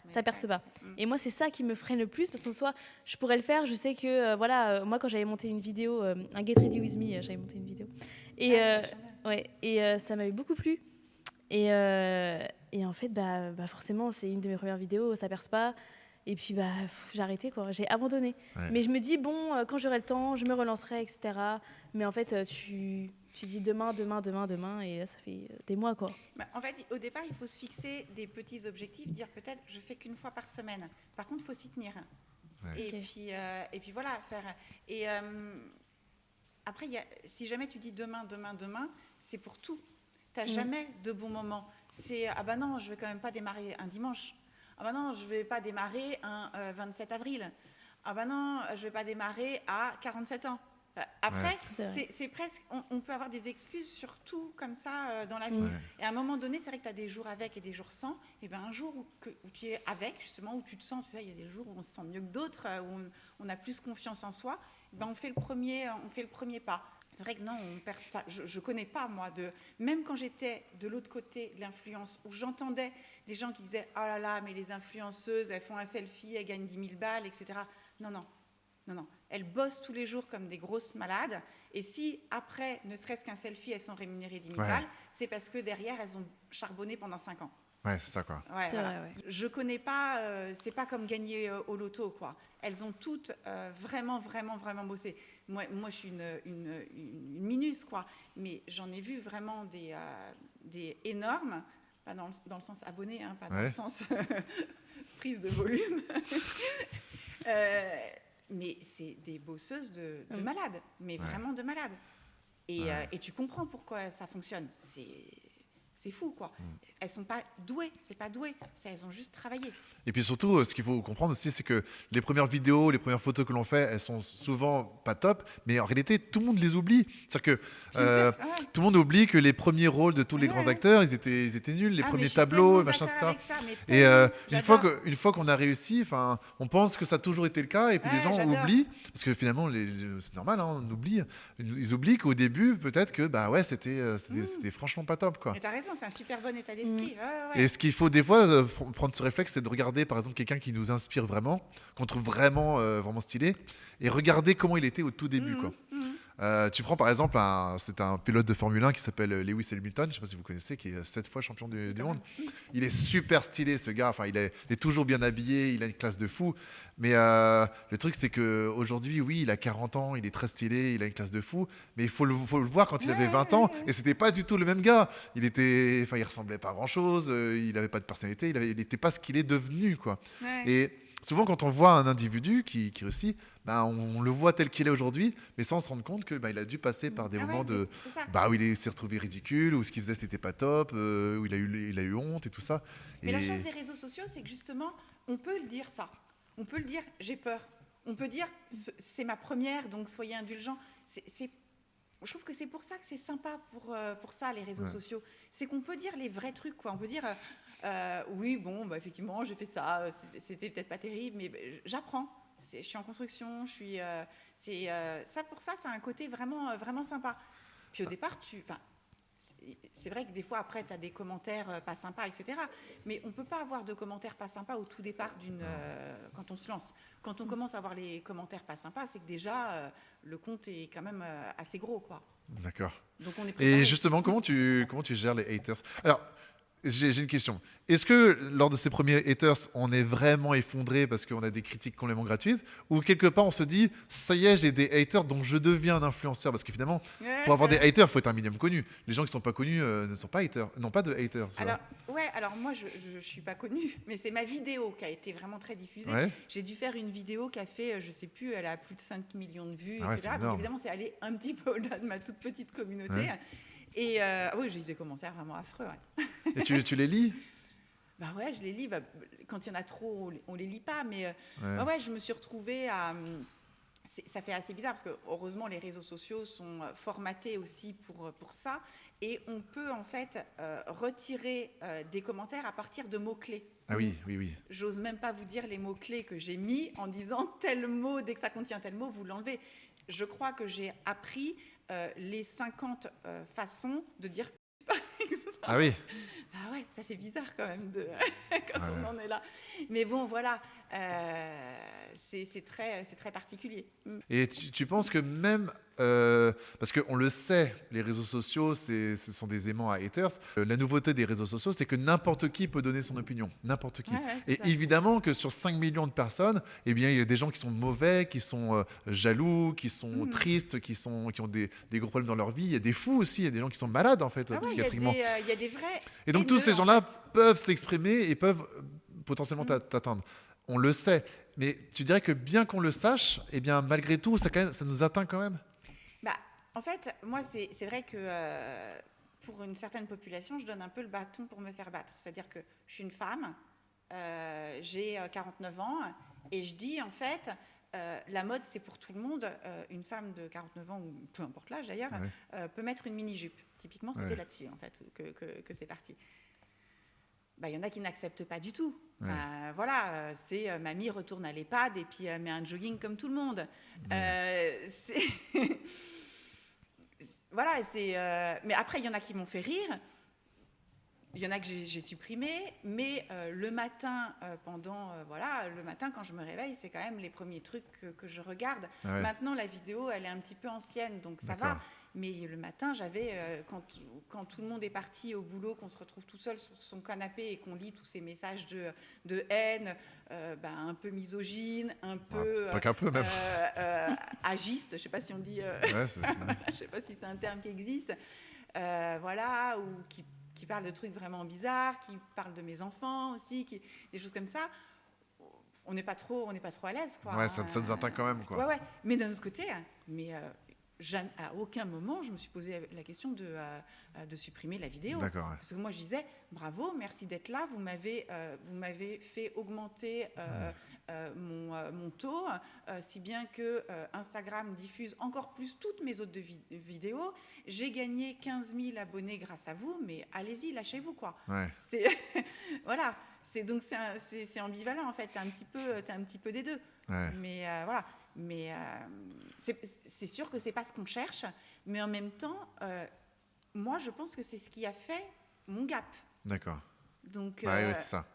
ça perce pas. Et moi, c'est ça qui me freine le plus, parce que soit je pourrais le faire, je sais que, moi, quand j'avais monté une vidéo, un Get Ready With Me, j'avais monté une vidéo. Et ça m'avait beaucoup plu. Et en fait, forcément, c'est une de mes premières vidéos, ça perce pas. Et puis, j'ai arrêté, quoi. J'ai abandonné. Ouais. Mais je me dis, quand j'aurai le temps, je me relancerai, etc. Mais en fait, tu dis demain, et là, ça fait des mois, quoi. En fait, au départ, il faut se fixer des petits objectifs, dire peut-être, je fais qu'une fois par semaine. Par contre, il faut s'y tenir. Ouais. Et puis voilà, faire... Et après, si jamais tu dis demain, c'est pour tout. Tu n'as jamais de bon moment. C'est, non, je ne vais quand même pas démarrer un dimanche. Non, je ne vais pas démarrer un 27 avril. Non, je ne vais pas démarrer à 47 ans. Après, c'est presque... On peut avoir des excuses sur tout comme ça dans la vie. Ouais. Et à un moment donné, c'est vrai que tu as des jours avec et des jours sans. Et un jour où tu es avec, justement, où tu te sens... Tu sais, il y a des jours où on se sent mieux que d'autres, où on a plus confiance en soi. On fait le premier pas. C'est vrai que non, je connais pas, moi, même quand j'étais de l'autre côté de l'influence, où j'entendais des gens qui disaient « Oh là là, mais les influenceuses, elles font un selfie, elles gagnent 10 000 balles, etc. » Non. Elles bossent tous les jours comme des grosses malades. Et si, après, ne serait-ce qu'un selfie, elles sont rémunérées 10 000 balles, c'est parce que derrière, elles ont charbonné pendant 5 ans. Ouais, c'est ça, quoi. Ouais, voilà. Vrai, ouais. Je connais pas, c'est pas comme gagner au loto, quoi. Elles ont toutes vraiment bossé. Moi, je suis une minus, quoi. Mais j'en ai vu vraiment des énormes, pas dans le sens abonné, hein, pas dans le sens prise de volume. Mais c'est des bosseuses de malades, mais vraiment de malades. Et tu comprends pourquoi ça fonctionne. C'est fou, quoi. Elles sont pas douées, c'est pas doué, elles ont juste travaillé. Et puis surtout, ce qu'il faut comprendre aussi, c'est que les premières vidéos, les premières photos que l'on fait, elles sont souvent pas top, mais en réalité, tout le monde les oublie. C'est-à-dire que tout le monde oublie que les premiers rôles de tous les grands acteurs, ils étaient nuls, les premiers tableaux, machin, ça. Et une fois qu'on a réussi, on pense que ça a toujours été le cas, et puis les gens oublient, parce que finalement, c'est normal, hein, on oublie. Ils oublient qu'au début, peut-être que c'était franchement pas top, quoi. Mais t'as raison, c'est un super bon état d'esprit. Et ce qu'il faut des fois prendre ce réflexe, c'est de regarder par exemple quelqu'un qui nous inspire vraiment, qu'on trouve vraiment stylé, et regarder comment il était au tout début, quoi. Tu prends par exemple c'est un pilote de Formule 1 qui s'appelle Lewis Hamilton, je ne sais pas si vous connaissez, qui est 7 fois champion du monde. Il est super stylé, ce gars. Il est toujours bien habillé, il a une classe de fou. Mais le truc, c'est qu'aujourd'hui, oui, il a 40 ans, il est très stylé, il a une classe de fou. Mais il faut le voir quand il avait 20 ans. Et c'était pas du tout le même gars. Il ressemblait pas à grand chose, il n'avait pas de personnalité, il n'était pas ce qu'il est devenu, quoi. Et souvent, quand on voit un individu qui réussit, bah, on le voit tel qu'il est aujourd'hui, mais sans se rendre compte que bah, il a dû passer par des moments c'est ça. où il s'est retrouvé ridicule, où ce qu'il faisait, c'était pas top, où il a eu honte et tout ça. Mais la chose des réseaux sociaux, c'est que justement, on peut le dire ça. On peut le dire, j'ai peur. On peut dire, c'est ma première, donc soyez indulgents. Je trouve que c'est pour ça que c'est sympa pour ça, les réseaux sociaux. C'est qu'on peut dire les vrais trucs, quoi. On peut dire, oui, bon, bah, effectivement, j'ai fait ça, c'était peut-être pas terrible, mais j'apprends. Je suis en construction, pour ça, c'est un côté vraiment, vraiment sympa. Puis au départ, c'est vrai que des fois, après, tu as des commentaires pas sympas, etc. Mais on ne peut pas avoir de commentaires pas sympas au tout départ quand on se lance. Quand on commence à avoir les commentaires pas sympas, c'est que déjà, le compte est quand même assez gros, quoi. D'accord. Donc on est préparé. Et justement, comment tu gères les haters? Alors, j'ai une question. Est-ce que lors de ces premiers haters, on est vraiment effondré parce qu'on a des critiques complètement gratuites, ou quelque part on se dit, ça y est, j'ai des haters, donc je deviens un influenceur? Parce que finalement, pour avoir des haters, il faut être un minimum connu. Les gens qui ne sont pas connus ne sont pas haters, n'ont pas de haters. Alors moi, je ne suis pas connue, mais c'est ma vidéo qui a été vraiment très diffusée. Ouais. J'ai dû faire une vidéo qui a fait, je ne sais plus, elle a plus de 5 millions de vues, Ah ouais, etc. Donc évidemment, c'est allé un petit peu au-delà de ma toute petite communauté. Ouais. Et oui, j'ai eu des commentaires vraiment affreux. Ouais. Et tu les lis? Bah ouais, je les lis. Bah, quand il y en a trop, on les lit pas. Mais je me suis retrouvée à... Ça fait assez bizarre parce que heureusement, les réseaux sociaux sont formatés aussi pour ça. Et on peut en fait retirer des commentaires à partir de mots-clés. Ah oui, oui, oui. J'ose même pas vous dire les mots-clés que j'ai mis en disant tel mot, dès que ça contient tel mot, vous l'enlevez. Je crois que j'ai appris les 50 façons de dire Ah oui. Ah ouais, ça fait bizarre quand même quand on en est là. Mais bon, voilà, c'est très particulier. Et tu penses que même, parce qu'on le sait, les réseaux sociaux, ce sont des aimants à haters. La nouveauté des réseaux sociaux, c'est que n'importe qui peut donner son opinion. N'importe qui. Et ça. évidemment que sur 5 millions de personnes, eh bien, il y a des gens qui sont mauvais, qui sont jaloux, qui sont tristes, qui ont des gros problèmes dans leur vie. Il y a des fous aussi, il y a des gens qui sont malades, en fait, psychiatriquement. Il y a des vrais... Et donc, tous ces gens-là peuvent s'exprimer et peuvent potentiellement t'atteindre. On le sait. Mais tu dirais que bien qu'on le sache, eh bien, malgré tout, ça nous atteint quand même? En fait, moi, c'est vrai que pour une certaine population, je donne un peu le bâton pour me faire battre. C'est-à-dire que je suis une femme, j'ai 49 ans, et je dis, en fait, la mode, c'est pour tout le monde. Une femme de 49 ans, ou peu importe l'âge d'ailleurs, peut mettre une mini-jupe. Typiquement, c'était là-dessus, en fait, que c'est parti. Il y en a qui n'acceptent pas du tout. Voilà, c'est mamie retourne à l'EHPAD et puis met un jogging comme tout le monde. Voilà, mais après, il y en a qui m'ont fait rire. Il y en a que j'ai supprimé, mais le matin, le matin quand je me réveille, c'est quand même les premiers trucs que je regarde. Maintenant, la vidéo, elle est un petit peu ancienne, donc ça va. Mais le matin, j'avais, quand tout le monde est parti au boulot, qu'on se retrouve tout seul sur son canapé et qu'on lit tous ces messages de haine, un peu misogyne, un peu... pas qu'un peu, même. Agiste, je ne sais pas si on dit... je ne sais pas si c'est un terme qui existe. Voilà, ou qui parle de trucs vraiment bizarres, qui parle de mes enfants aussi, des choses comme ça. On n'est pas trop à l'aise, quoi. Ouais, ça nous atteint quand même, quoi. Ouais. Mais d'un autre côté, à aucun moment je me suis posé la question de supprimer la vidéo. D'accord, Parce que moi je disais bravo, merci d'être là, vous m'avez fait augmenter mon taux, si bien que Instagram diffuse encore plus toutes mes autres vidéos. J'ai gagné 15 000 abonnés grâce à vous, mais allez-y, lâchez-vous, quoi. Voilà, c'est ambivalent en fait, t'as un petit peu des deux. Mais voilà. Mais c'est sûr que c'est pas ce qu'on cherche, mais en même temps, moi je pense que c'est ce qui a fait mon gap. D'accord. Donc oui, c'est ça.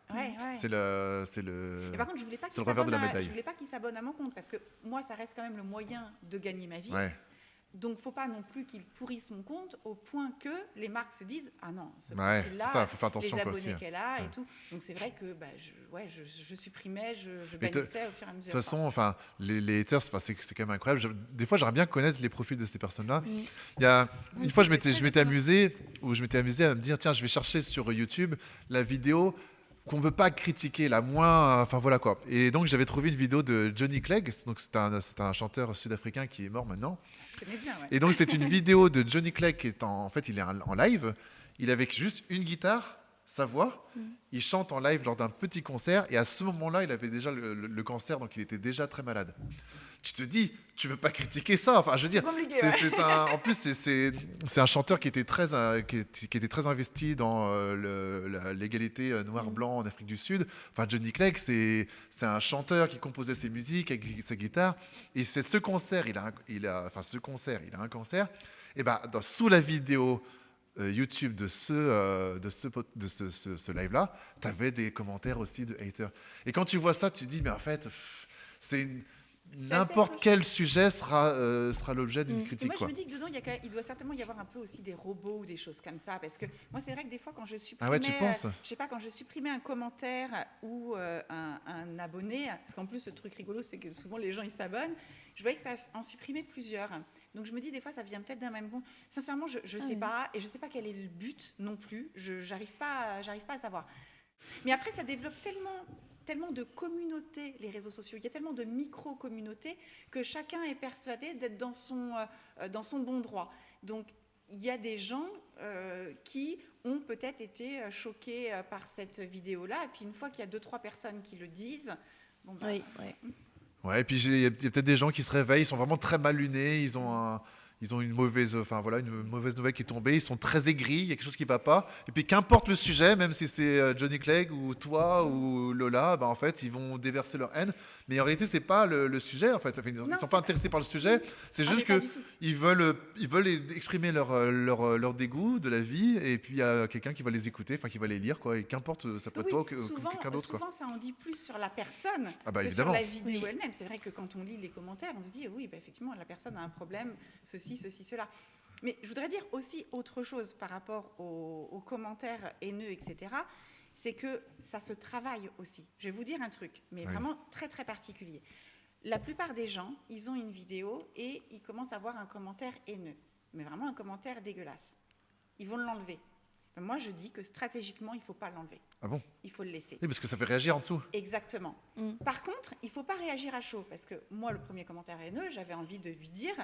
C'est le. Et par contre, je voulais pas qu'il s'abonne à mon compte parce que moi, ça reste quand même le moyen de gagner ma vie. Donc, faut pas non plus qu'il pourrisse mon compte au point que les marques se disent ah non, ce profil-là, faut faire attention, les abonnés aussi. qu'elle a et tout. Donc c'est vrai que je supprimais, je bannissais au fur et à mesure. De toute façon, les haters, c'est quand même incroyable. Des fois, j'aimerais bien connaître les profils de ces personnes-là. Il y a une fois, je m'étais amusé à me dire tiens, je vais chercher sur YouTube la vidéo qu'on ne veut pas critiquer, la moins, enfin voilà quoi. Et donc j'avais trouvé une vidéo de Johnny Clegg, donc c'est un chanteur sud-africain qui est mort maintenant. Je connais bien, ouais. Et donc c'est une vidéo de Johnny Clegg qui est en fait il est en live, il est avec juste une guitare, sa voix, il chante en live lors d'un petit concert et à ce moment-là il avait déjà le cancer, donc il était déjà très malade. Tu te dis, tu peux pas critiquer ça. Enfin, je veux dire, en plus, c'est un chanteur qui était très investi dans l'égalité noir-blanc en Afrique du Sud. Enfin, Johnny Clegg, c'est un chanteur qui composait ses musiques avec sa guitare. Et c'est ce concert, il a un cancer. Et ben, sous la vidéo YouTube de ce live-là, tu avais des commentaires aussi de haters. Et quand tu vois ça, tu te dis, mais en fait, c'est n'importe quel sujet sera l'objet d'une critique. Moi, je me dis que dedans, il doit certainement y avoir un peu aussi des robots ou des choses comme ça. Parce que moi, c'est vrai que des fois, quand je supprimais, tu penses je sais pas, quand je supprimais un commentaire ou un abonné, parce qu'en plus, ce truc rigolo, c'est que souvent, les gens, ils s'abonnent, je voyais que ça en supprimait plusieurs. Donc, je me dis, des fois, ça vient peut-être d'un même bon. Sincèrement, je sais pas. Et je sais pas quel est le but non plus. J'arrive pas à savoir. Mais après, ça développe tellement de communautés, les réseaux sociaux. Il y a tellement de micro-communautés que chacun est persuadé d'être dans son bon droit. Donc, il y a des gens qui ont peut-être été choqués par cette vidéo-là. Et puis, une fois qu'il y a 2-3 personnes qui le disent... Bon, bah, Oui. Ouais, et puis il y a peut-être des gens qui se réveillent, ils sont vraiment très mal lunés, ils ont une mauvaise nouvelle qui est tombée, ils sont très aigris, il y a quelque chose qui ne va pas. Et puis qu'importe le sujet, même si c'est Johnny Clegg ou toi ou Lola, en fait, ils vont déverser leur haine. Mais en réalité, c'est pas le sujet. En fait, ils ne sont pas intéressés par le sujet. C'est juste qu'ils veulent exprimer leur dégoût de la vie. Et puis il y a quelqu'un qui va les écouter, qui va les lire, quoi. Et qu'importe, ça peut être toi ou quelqu'un d'autre. Souvent, ça en dit plus sur la personne que évidemment. sur la vidéo elle-même. C'est vrai que quand on lit les commentaires, on se dit oui, effectivement, la personne a un problème, ceci, cela. Mais je voudrais dire aussi autre chose par rapport aux commentaires haineux, etc. C'est que ça se travaille aussi. Je vais vous dire un truc, mais vraiment très, très particulier. La plupart des gens, ils ont une vidéo et ils commencent à avoir un commentaire haineux, mais vraiment un commentaire dégueulasse. Ils vont l'enlever. Moi, je dis que stratégiquement, il ne faut pas l'enlever. Ah bon ? Il faut le laisser. Oui, parce que ça fait réagir en dessous. Exactement. Par contre, il ne faut pas réagir à chaud, parce que moi, le premier commentaire haineux, j'avais envie de lui dire,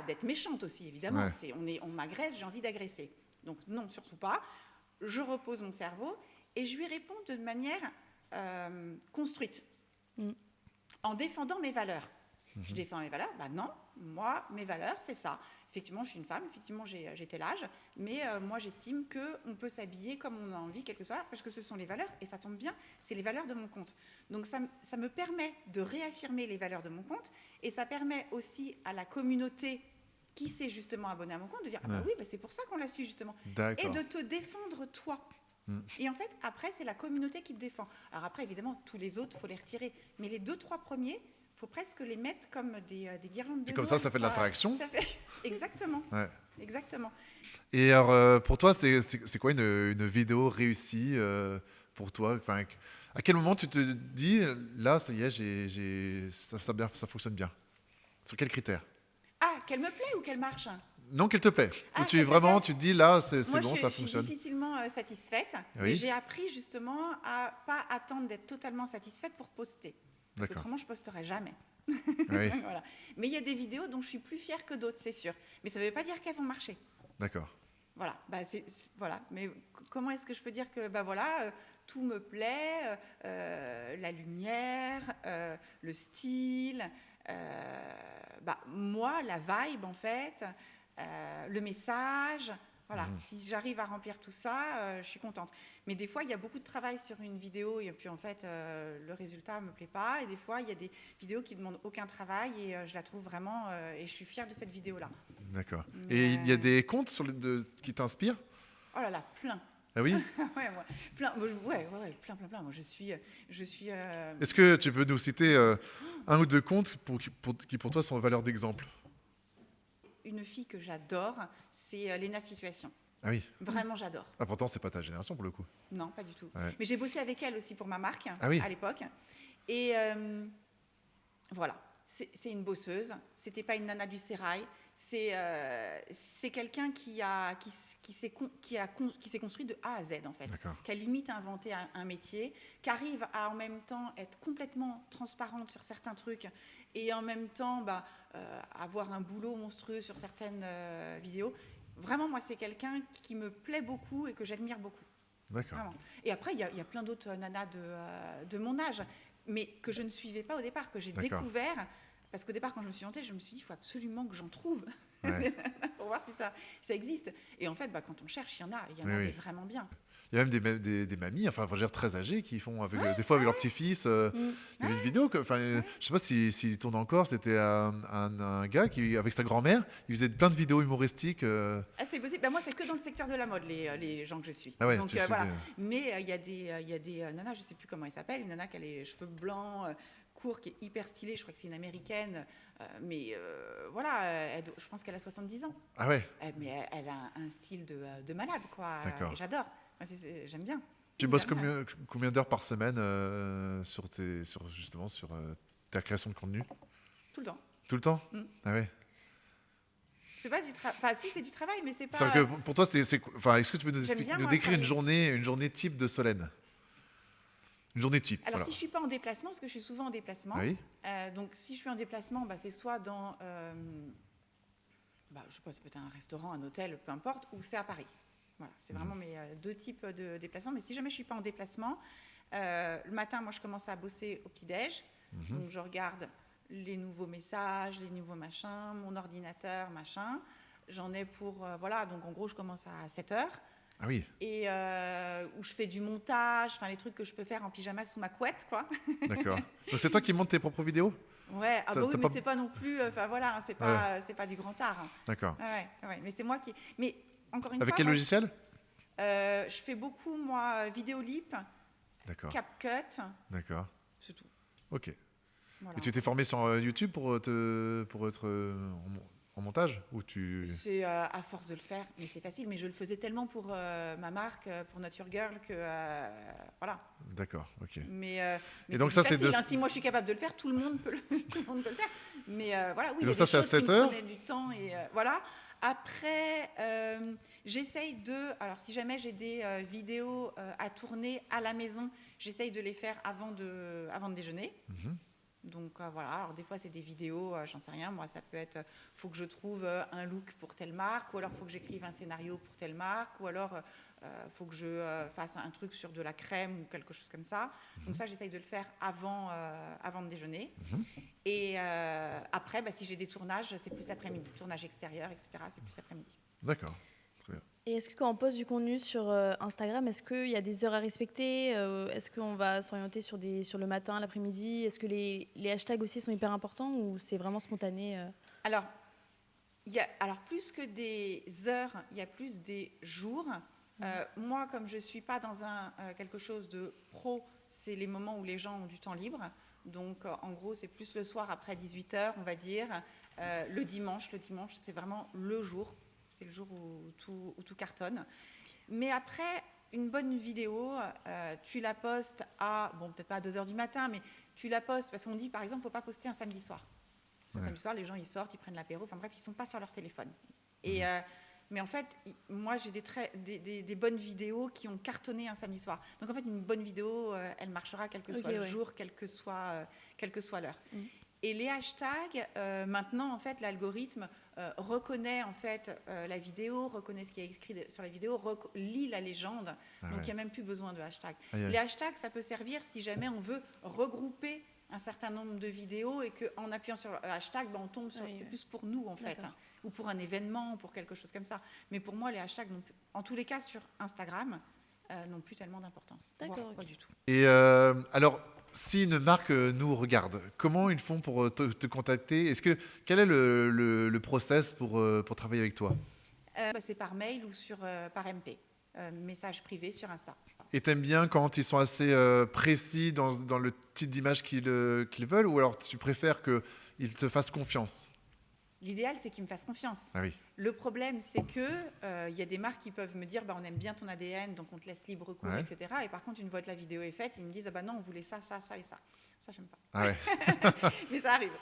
d'être méchante aussi, évidemment. On m'agresse, j'ai envie d'agresser. Donc non, surtout pas. Je repose mon cerveau et je lui réponds de manière construite, en défendant mes valeurs. Je défends mes valeurs. Non, moi, mes valeurs, c'est ça. Effectivement, je suis une femme, effectivement, j'ai tel âge, mais moi, j'estime qu'on peut s'habiller comme on a envie, quel que soit, parce que ce sont les valeurs, et ça tombe bien, c'est les valeurs de mon compte. Donc, ça me permet de réaffirmer les valeurs de mon compte, et ça permet aussi à la communauté qui s'est justement abonnée à mon compte de dire « Ah bah oui, c'est pour ça qu'on la suit, justement. » Et de te défendre, toi. Et en fait, après, c'est la communauté qui te défend. Alors après, évidemment, tous les autres, il faut les retirer. Mais les 2-3 premiers, il faut presque les mettre comme des guirlandes de Et comme Noël. ça fait de l'interaction. Exactement. Ouais. Exactement. Et alors, pour toi, c'est quoi une vidéo réussie pour toi ? Enfin, à quel moment tu te dis, là, ça y est, ça fonctionne bien ? Sur quels critères ? Ah, qu'elle me plaît ou qu'elle marche ? Non, qu'elle te plaît. Ah, Ou tu te dis, là, c'est bon, ça fonctionne. Je suis difficilement satisfaite. Oui. Et j'ai appris justement à pas attendre d'être totalement satisfaite pour poster. Parce qu'autrement, je ne posterai jamais. Oui. Voilà. Mais il y a des vidéos dont je suis plus fière que d'autres, c'est sûr. Mais ça ne veut pas dire qu'elles vont marcher. D'accord. Voilà. Voilà. Mais comment est-ce que je peux dire que tout me plaît, la lumière, le style, moi, la vibe, en fait, le message... Voilà, si j'arrive à remplir tout ça, je suis contente. Mais des fois, il y a beaucoup de travail sur une vidéo et puis en fait, le résultat ne me plaît pas. Et des fois, il y a des vidéos qui ne demandent aucun travail et je la trouve vraiment... et je suis fière de cette vidéo-là. D'accord. Et il y a des comptes qui t'inspirent ? Oh là là, plein. Ah oui ? Plein. Moi, je suis... Est-ce que tu peux nous citer un ou deux comptes qui pour toi sont valeur d'exemple ? Une fille que j'adore, c'est Léna Situation. Ah oui. Vraiment, j'adore. Ah, pourtant, c'est pas ta génération pour le coup. Non, pas du tout. Ouais. Mais j'ai bossé avec elle aussi pour ma marque à l'époque. Et voilà, c'est une bosseuse. C'était pas une nana du sérail. C'est quelqu'un qui s'est construit de A à Z, en fait, D'accord. qui a limite inventé un métier, qui arrive à en même temps être complètement transparente sur certains trucs et en même temps avoir un boulot monstrueux sur certaines vidéos. Vraiment, moi, c'est quelqu'un qui me plaît beaucoup et que j'admire beaucoup. D'accord. Vraiment. Et après, il y a plein d'autres nanas de mon âge, mais que je ne suivais pas au départ, que j'ai D'accord. découvert. Parce qu'au départ, quand je me suis lancée, je me suis dit, il faut absolument que j'en trouve Ouais. pour voir si ça existe. Et en fait, quand on cherche, il y en a Oui. des vraiment bien. Il y a même des mamies, enfin, je veux dire, très âgées, qui font des fois avec leur petit-fils. Il y avait une vidéo, je sais pas s'il tourne encore, c'était un gars qui, avec sa grand-mère, il faisait plein de vidéos humoristiques. Ah, c'est possible. Moi, c'est que dans le secteur de la mode, les gens que je suis. Ah ouais, Donc, tu suis voilà. bien. Mais il y a des nanas, je sais plus comment elle s'appelle, une nana qui a les cheveux blancs, courts, qui est hyper stylée. Je crois que c'est une américaine. Voilà, je pense qu'elle a 70 ans. Ah ouais. Mais elle a un style de malade, quoi. D'accord. Et j'adore. Moi, j'aime bien. Tu bosses J'aime bien. combien d'heures par semaine sur ta création de contenu? Tout le temps. Tout le temps? Ah ouais. C'est pas du travail. Enfin, si, c'est du travail, mais c'est pas. C'est-à-dire que pour toi, est-ce que tu peux J'aime bien, nous moi, décrire travailler. une journée type de Solène? Une journée type. Alors, voilà. si je suis pas en déplacement, parce que je suis souvent en déplacement, Ah oui. donc si je suis en déplacement, c'est soit dans, je sais pas, ça peut être un restaurant, un hôtel, peu importe, ou c'est à Paris. Voilà, c'est vraiment mes deux types de déplacements. Mais si jamais je suis pas en déplacement, le matin, moi, je commence à bosser au petit-déj. Donc, je regarde les nouveaux messages, les nouveaux machins, mon ordinateur, machin. J'en ai pour, donc en gros, je commence à 7h. Ah oui. Et où je fais du montage, les trucs que je peux faire en pyjama sous ma couette, quoi. D'accord. Donc c'est toi qui montes tes propres vidéos? Ouais, T'as oui, mais pas- c'est pas non plus, c'est pas du grand art. Hein. D'accord. Ouais, mais c'est moi qui. Mais encore une Avec fois, quel moi, logiciel? je fais beaucoup, moi, Vidéolip, D'accord. CapCut, D'accord. c'est tout. Ok. Voilà. Et tu t'es formé sur YouTube pour être en montage ou tu... C'est à force de le faire, mais c'est facile. Mais je le faisais tellement pour ma marque, pour Not Your Girl, que voilà. D'accord, ok. Mais Et donc c'est ça, c'est facile, de- hein. Si moi je suis capable de le faire, tout le monde peut le faire. Mais voilà, oui, Et il y a donc des ça, c'est à choses qui 7 me heures prenaient du temps et voilà. Après, j'essaye alors si jamais j'ai des vidéos à tourner à la maison, j'essaye de les faire avant de déjeuner. Donc voilà, alors des fois c'est des vidéos, j'en sais rien, moi ça peut être, faut que je trouve un look pour telle marque, ou alors faut que j'écrive un scénario pour telle marque, ou alors faut que je fasse un truc sur de la crème ou quelque chose comme ça. Donc ça j'essaye de le faire avant de déjeuner. Et après, si j'ai des tournages, c'est plus après-midi, tournage extérieur, etc. C'est plus après-midi. D'accord, très bien. Et est-ce que quand on poste du contenu sur Instagram, est-ce qu'il y a des heures à respecter? Est-ce qu'on va s'orienter sur le matin, l'après-midi? Est-ce que les hashtags aussi sont hyper importants ou c'est vraiment spontané? Alors, plus que des heures, il y a plus des jours. Moi, comme je ne suis pas dans quelque chose de pro, c'est les moments où les gens ont du temps libre. Donc, en gros, c'est plus le soir après 18h, on va dire. Le dimanche, c'est vraiment le jour. C'est le jour où tout cartonne. Mais après, une bonne vidéo, tu la postes peut-être pas à 2h du matin, mais tu la postes, parce qu'on dit, par exemple, il ne faut pas poster un samedi soir. Parce que samedi soir, les gens, ils sortent, ils prennent l'apéro, ils ne sont pas sur leur téléphone. Et, mais en fait, moi, j'ai des bonnes vidéos qui ont cartonné un samedi soir. Donc, en fait, une bonne vidéo, elle marchera quel que soit le jour, quelle que soit l'heure. Et les hashtags, maintenant, en fait, l'algorithme reconnaît en fait la vidéo, reconnaît ce qui est écrit sur la vidéo, lit la légende. Donc, il n'y a même plus besoin de hashtags. Les hashtags, ça peut servir si jamais on veut regrouper un certain nombre de vidéos et qu'en appuyant sur le hashtag, on tombe sur... C'est plus pour nous, en fait, ou pour un événement, pour quelque chose comme ça. Mais pour moi, les hashtags, en tous les cas, sur Instagram, n'ont plus tellement d'importance. D'accord, pas du tout. Et alors, si une marque nous regarde, comment ils font pour te contacter? Quel est le process pour travailler avec toi? C'est par mail ou par MP, message privé sur Insta. Et t'aimes bien quand ils sont assez précis dans le type d'image qu'ils veulent, ou alors tu préfères qu'ils te fassent confiance? L'idéal, c'est qu'ils me fassent confiance. Ah oui. Le problème, c'est que y a des marques qui peuvent me dire on aime bien ton ADN, donc on te laisse libre cours, etc. Et par contre, une fois que la vidéo est faite, ils me disent non, on voulait ça, ça, ça et ça. Ça, j'aime pas. Ah ouais. Mais ça arrive.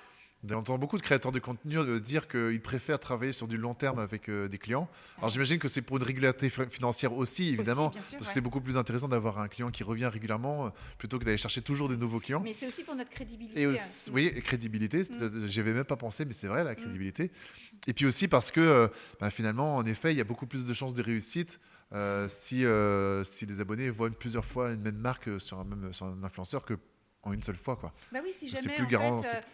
On entend beaucoup de créateurs de contenu dire qu'ils préfèrent travailler sur du long terme avec des clients. Alors j'imagine que c'est pour une régularité financière aussi, évidemment, Aussi, bien sûr, parce que c'est beaucoup plus intéressant d'avoir un client qui revient régulièrement plutôt que d'aller chercher toujours de nouveaux clients. Mais c'est aussi pour notre crédibilité. Et aussi, oui, crédibilité, j'y avais même pas pensé, mais c'est vrai, la crédibilité. Et puis aussi parce que finalement, en effet, il y a beaucoup plus de chances de réussite si les abonnés voient plusieurs fois une même marque sur un influenceur que en une seule fois, quoi. Bah oui, si C'est jamais plus en garant, fait,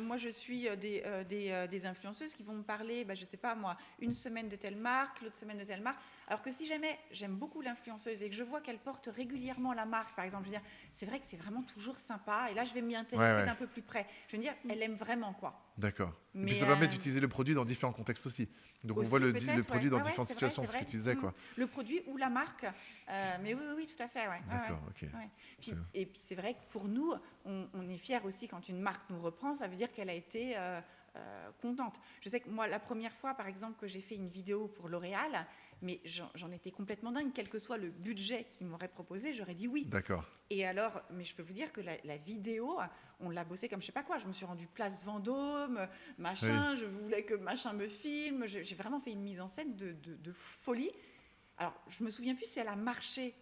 moi je suis des influenceuses qui vont me parler, bah, je sais pas moi, une semaine de telle marque, l'autre semaine de telle marque, alors que si jamais j'aime beaucoup l'influenceuse et que je vois qu'elle porte régulièrement la marque, par exemple, je veux dire, c'est vrai que c'est vraiment toujours sympa, et là je vais m'y intéresser d'un peu plus près. Je veux dire, elle aime vraiment, quoi. D'accord. Et Mais puis ça permet d'utiliser le produit dans différents contextes aussi. Donc aussi, on voit le peut-être, produit dans ouais, différentes c'est situations, vrai, ce c'est que vrai. tu disais, quoi. Le produit ou la marque, mais oui, oui, oui, tout à fait, ouais. D'accord, ok. Ouais. Et puis c'est vrai que pour nous, on est fiers aussi quand une marque nous reprend, ça veut dire qu'elle a été contente. Je sais que moi, la première fois, par exemple, que j'ai fait une vidéo pour L'Oréal, mais j'en étais complètement dingue, quel que soit le budget qu'ils m'auraient proposé, j'aurais dit oui. D'accord. Et alors, mais je peux vous dire que la vidéo, on l'a bossée comme je sais pas quoi. Je me suis rendue place Vendôme, machin, je voulais que machin me filme. J'ai vraiment fait une mise en scène de folie. Alors, je me souviens plus si elle a marché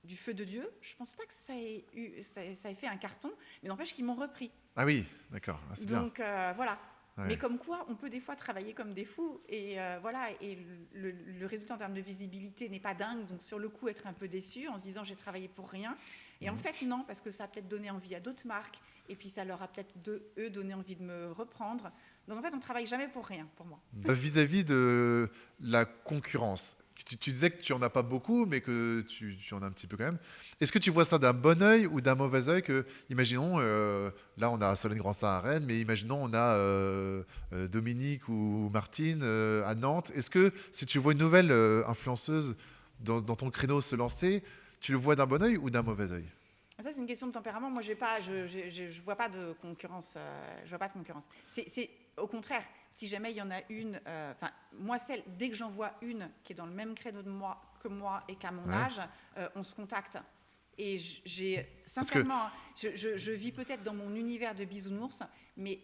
du feu de Dieu. Je pense pas que ça ait fait un carton, mais n'empêche qu'ils m'ont repris. Ah oui, d'accord, c'est bien. Donc voilà. Ouais. Mais comme quoi, on peut des fois travailler comme des fous et voilà. Et le résultat en termes de visibilité n'est pas dingue. Donc sur le coup, être un peu déçu en se disant j'ai travaillé pour rien. Et en fait non, parce que ça a peut-être donné envie à d'autres marques et puis ça leur a peut-être eux donné envie de me reprendre. Donc en fait, on travaille jamais pour rien pour moi. Vis-à-vis de la concurrence, tu disais que tu en as pas beaucoup, mais que tu en as un petit peu quand même. Est-ce que tu vois ça d'un bon œil ou d'un mauvais œil que, imaginons, là on a Solène Grandsin à Rennes, mais imaginons on a Dominique ou Martine à Nantes. Est-ce que si tu vois une nouvelle influenceuse dans ton créneau se lancer, tu le vois d'un bon œil ou d'un mauvais œil? Ça, c'est une question de tempérament. Moi, je vois pas de concurrence. Je vois pas de concurrence. C'est au contraire, si jamais il y en a une, moi, dès que j'en vois une qui est dans le même créneau que moi et qu'à mon âge, on se contacte. Et sincèrement, je vis peut-être dans mon univers de bisounours, mais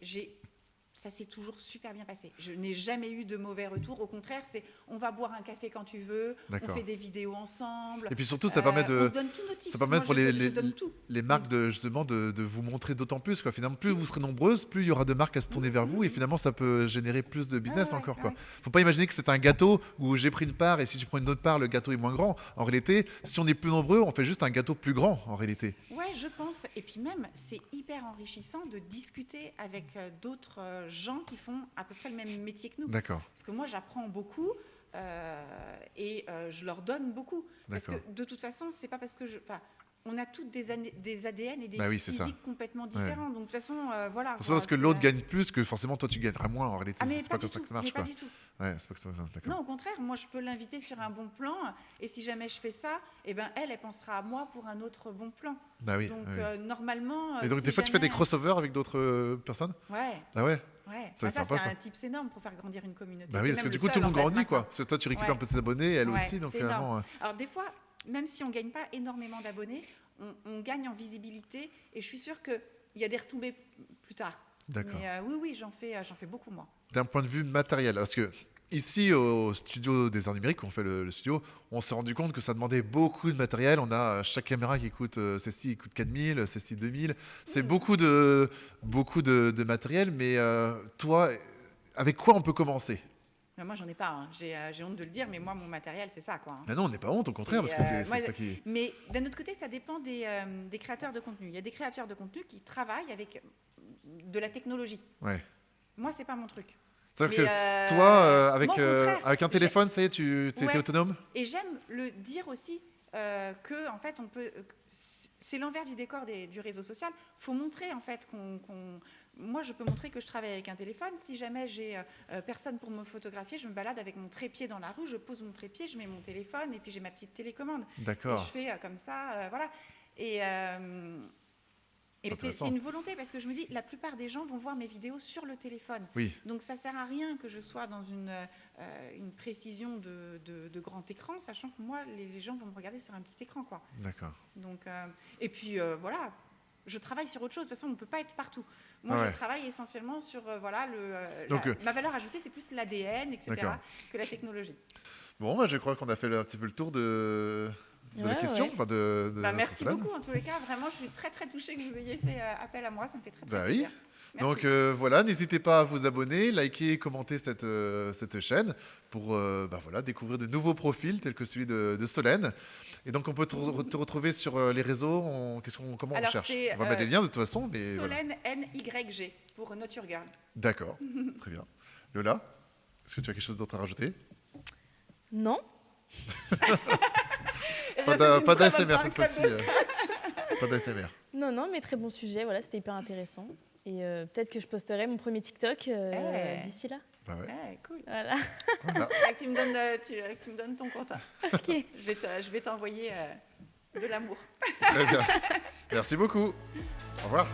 ça s'est toujours super bien passé. Je n'ai jamais eu de mauvais retours. Au contraire, on va boire un café quand tu veux, on fait des vidéos ensemble. Et puis surtout, ça permet on se donne tous nos tips. Ça permet moi, pour je donne tout. les marques justement de vous montrer d'autant plus, quoi. Finalement, plus vous serez nombreuses, plus il y aura de marques à se tourner vers vous, et finalement, ça peut générer plus de business encore, quoi. Faut pas imaginer que c'est un gâteau où j'ai pris une part et si tu prends une autre part, le gâteau est moins grand. En réalité, si on est plus nombreux, on fait juste un gâteau plus grand, en réalité. Ouais, je pense. Et puis même, c'est hyper enrichissant de discuter avec d'autres gens qui font à peu près le même métier que nous. D'accord. Parce que moi, j'apprends beaucoup et je leur donne beaucoup. Parce que de toute façon, c'est pas parce que on a toutes des ADN et des physiques complètement différents. Donc de toute façon, voilà. C'est pas parce que l'autre gagne plus que forcément toi tu gagneras moins en réalité. Mais c'est pas comme ça que ça marche, quoi. Pas du tout. Ouais, c'est pas que ça marche, d'accord. Non, au contraire, moi je peux l'inviter sur un bon plan et si jamais je fais ça, eh ben elle pensera à moi pour un autre bon plan. Bah oui. Donc normalement. Et donc des fois tu fais des crossovers avec d'autres personnes? Ouais. Ah ouais. Ouais, c'est sympa, c'est un tips énorme pour faire grandir une communauté. Bah oui, parce que du coup tout le monde grandit, quoi. Parce que toi tu récupères un peu de tes abonnés, elle aussi, donc finalement. Alors des fois, même si on gagne pas énormément d'abonnés, on gagne en visibilité et je suis sûre qu'il y a des retombées plus tard. D'accord. Mais oui, j'en fais beaucoup moi. D'un point de vue matériel, parce que ici au studio des Arts Numériques, où on fait le studio, on s'est rendu compte que ça demandait beaucoup de matériel. On a chaque caméra qui coûte, celle-ci coûte 4000, celle-ci 2000. C'est beaucoup de matériel, mais toi, avec quoi on peut commencer? Moi, j'en ai pas. Hein. J'ai honte de le dire, mais moi, mon matériel, c'est ça, quoi. Hein. Mais non, on n'est pas honte, au contraire, parce que c'est ça qui. Mais d'un autre côté, ça dépend des créateurs de contenu. Il y a des créateurs de contenu qui travaillent avec de la technologie. Ouais. Moi, c'est pas mon truc. C'est-à-dire que toi, avec un téléphone, ça y est, tu es autonome. Et j'aime le dire aussi que, en fait, on peut. C'est l'envers du décor du réseau social. Il faut montrer, en fait, moi, je peux montrer que je travaille avec un téléphone. Si jamais j'ai personne pour me photographier, je me balade avec mon trépied dans la rue, je pose mon trépied, je mets mon téléphone et puis j'ai ma petite télécommande. D'accord. Et je fais comme ça, voilà. Et c'est une volonté parce que je me dis, la plupart des gens vont voir mes vidéos sur le téléphone. Oui. Donc ça ne sert à rien que je sois dans une précision de grand écran, sachant que moi, les gens vont me regarder sur un petit écran, quoi. D'accord. Donc, et puis voilà, je travaille sur autre chose. De toute façon, on ne peut pas être partout. Moi, je travaille essentiellement sur ma valeur ajoutée, c'est plus l'ADN, etc., que la technologie. Bon, je crois qu'on a fait un petit peu le tour de la question. Merci beaucoup, en tous les cas. Vraiment, je suis très, très touchée que vous ayez fait appel à moi. Ça me fait très, très plaisir. Donc voilà, n'hésitez pas à vous abonner, liker et commenter cette chaîne pour découvrir de nouveaux profils tels que celui de Solène. Et donc on peut te retrouver sur les réseaux, comment on cherche? On va mettre les liens de toute façon. Mais Solène NYG pour Not Your Girl. D'accord, très bien. Lola, est-ce que tu as quelque chose d'autre à rajouter? Non. Pas d'ASMR cette fois-ci. Pas d'ASMR. Non, mais très bon sujet, voilà, c'était hyper intéressant. Et peut-être que je posterai mon premier TikTok d'ici là. Cool. Voilà. Tu me donnes ton compte. Ok. Je vais t'envoyer de l'amour. Très bien. Merci beaucoup. Au revoir.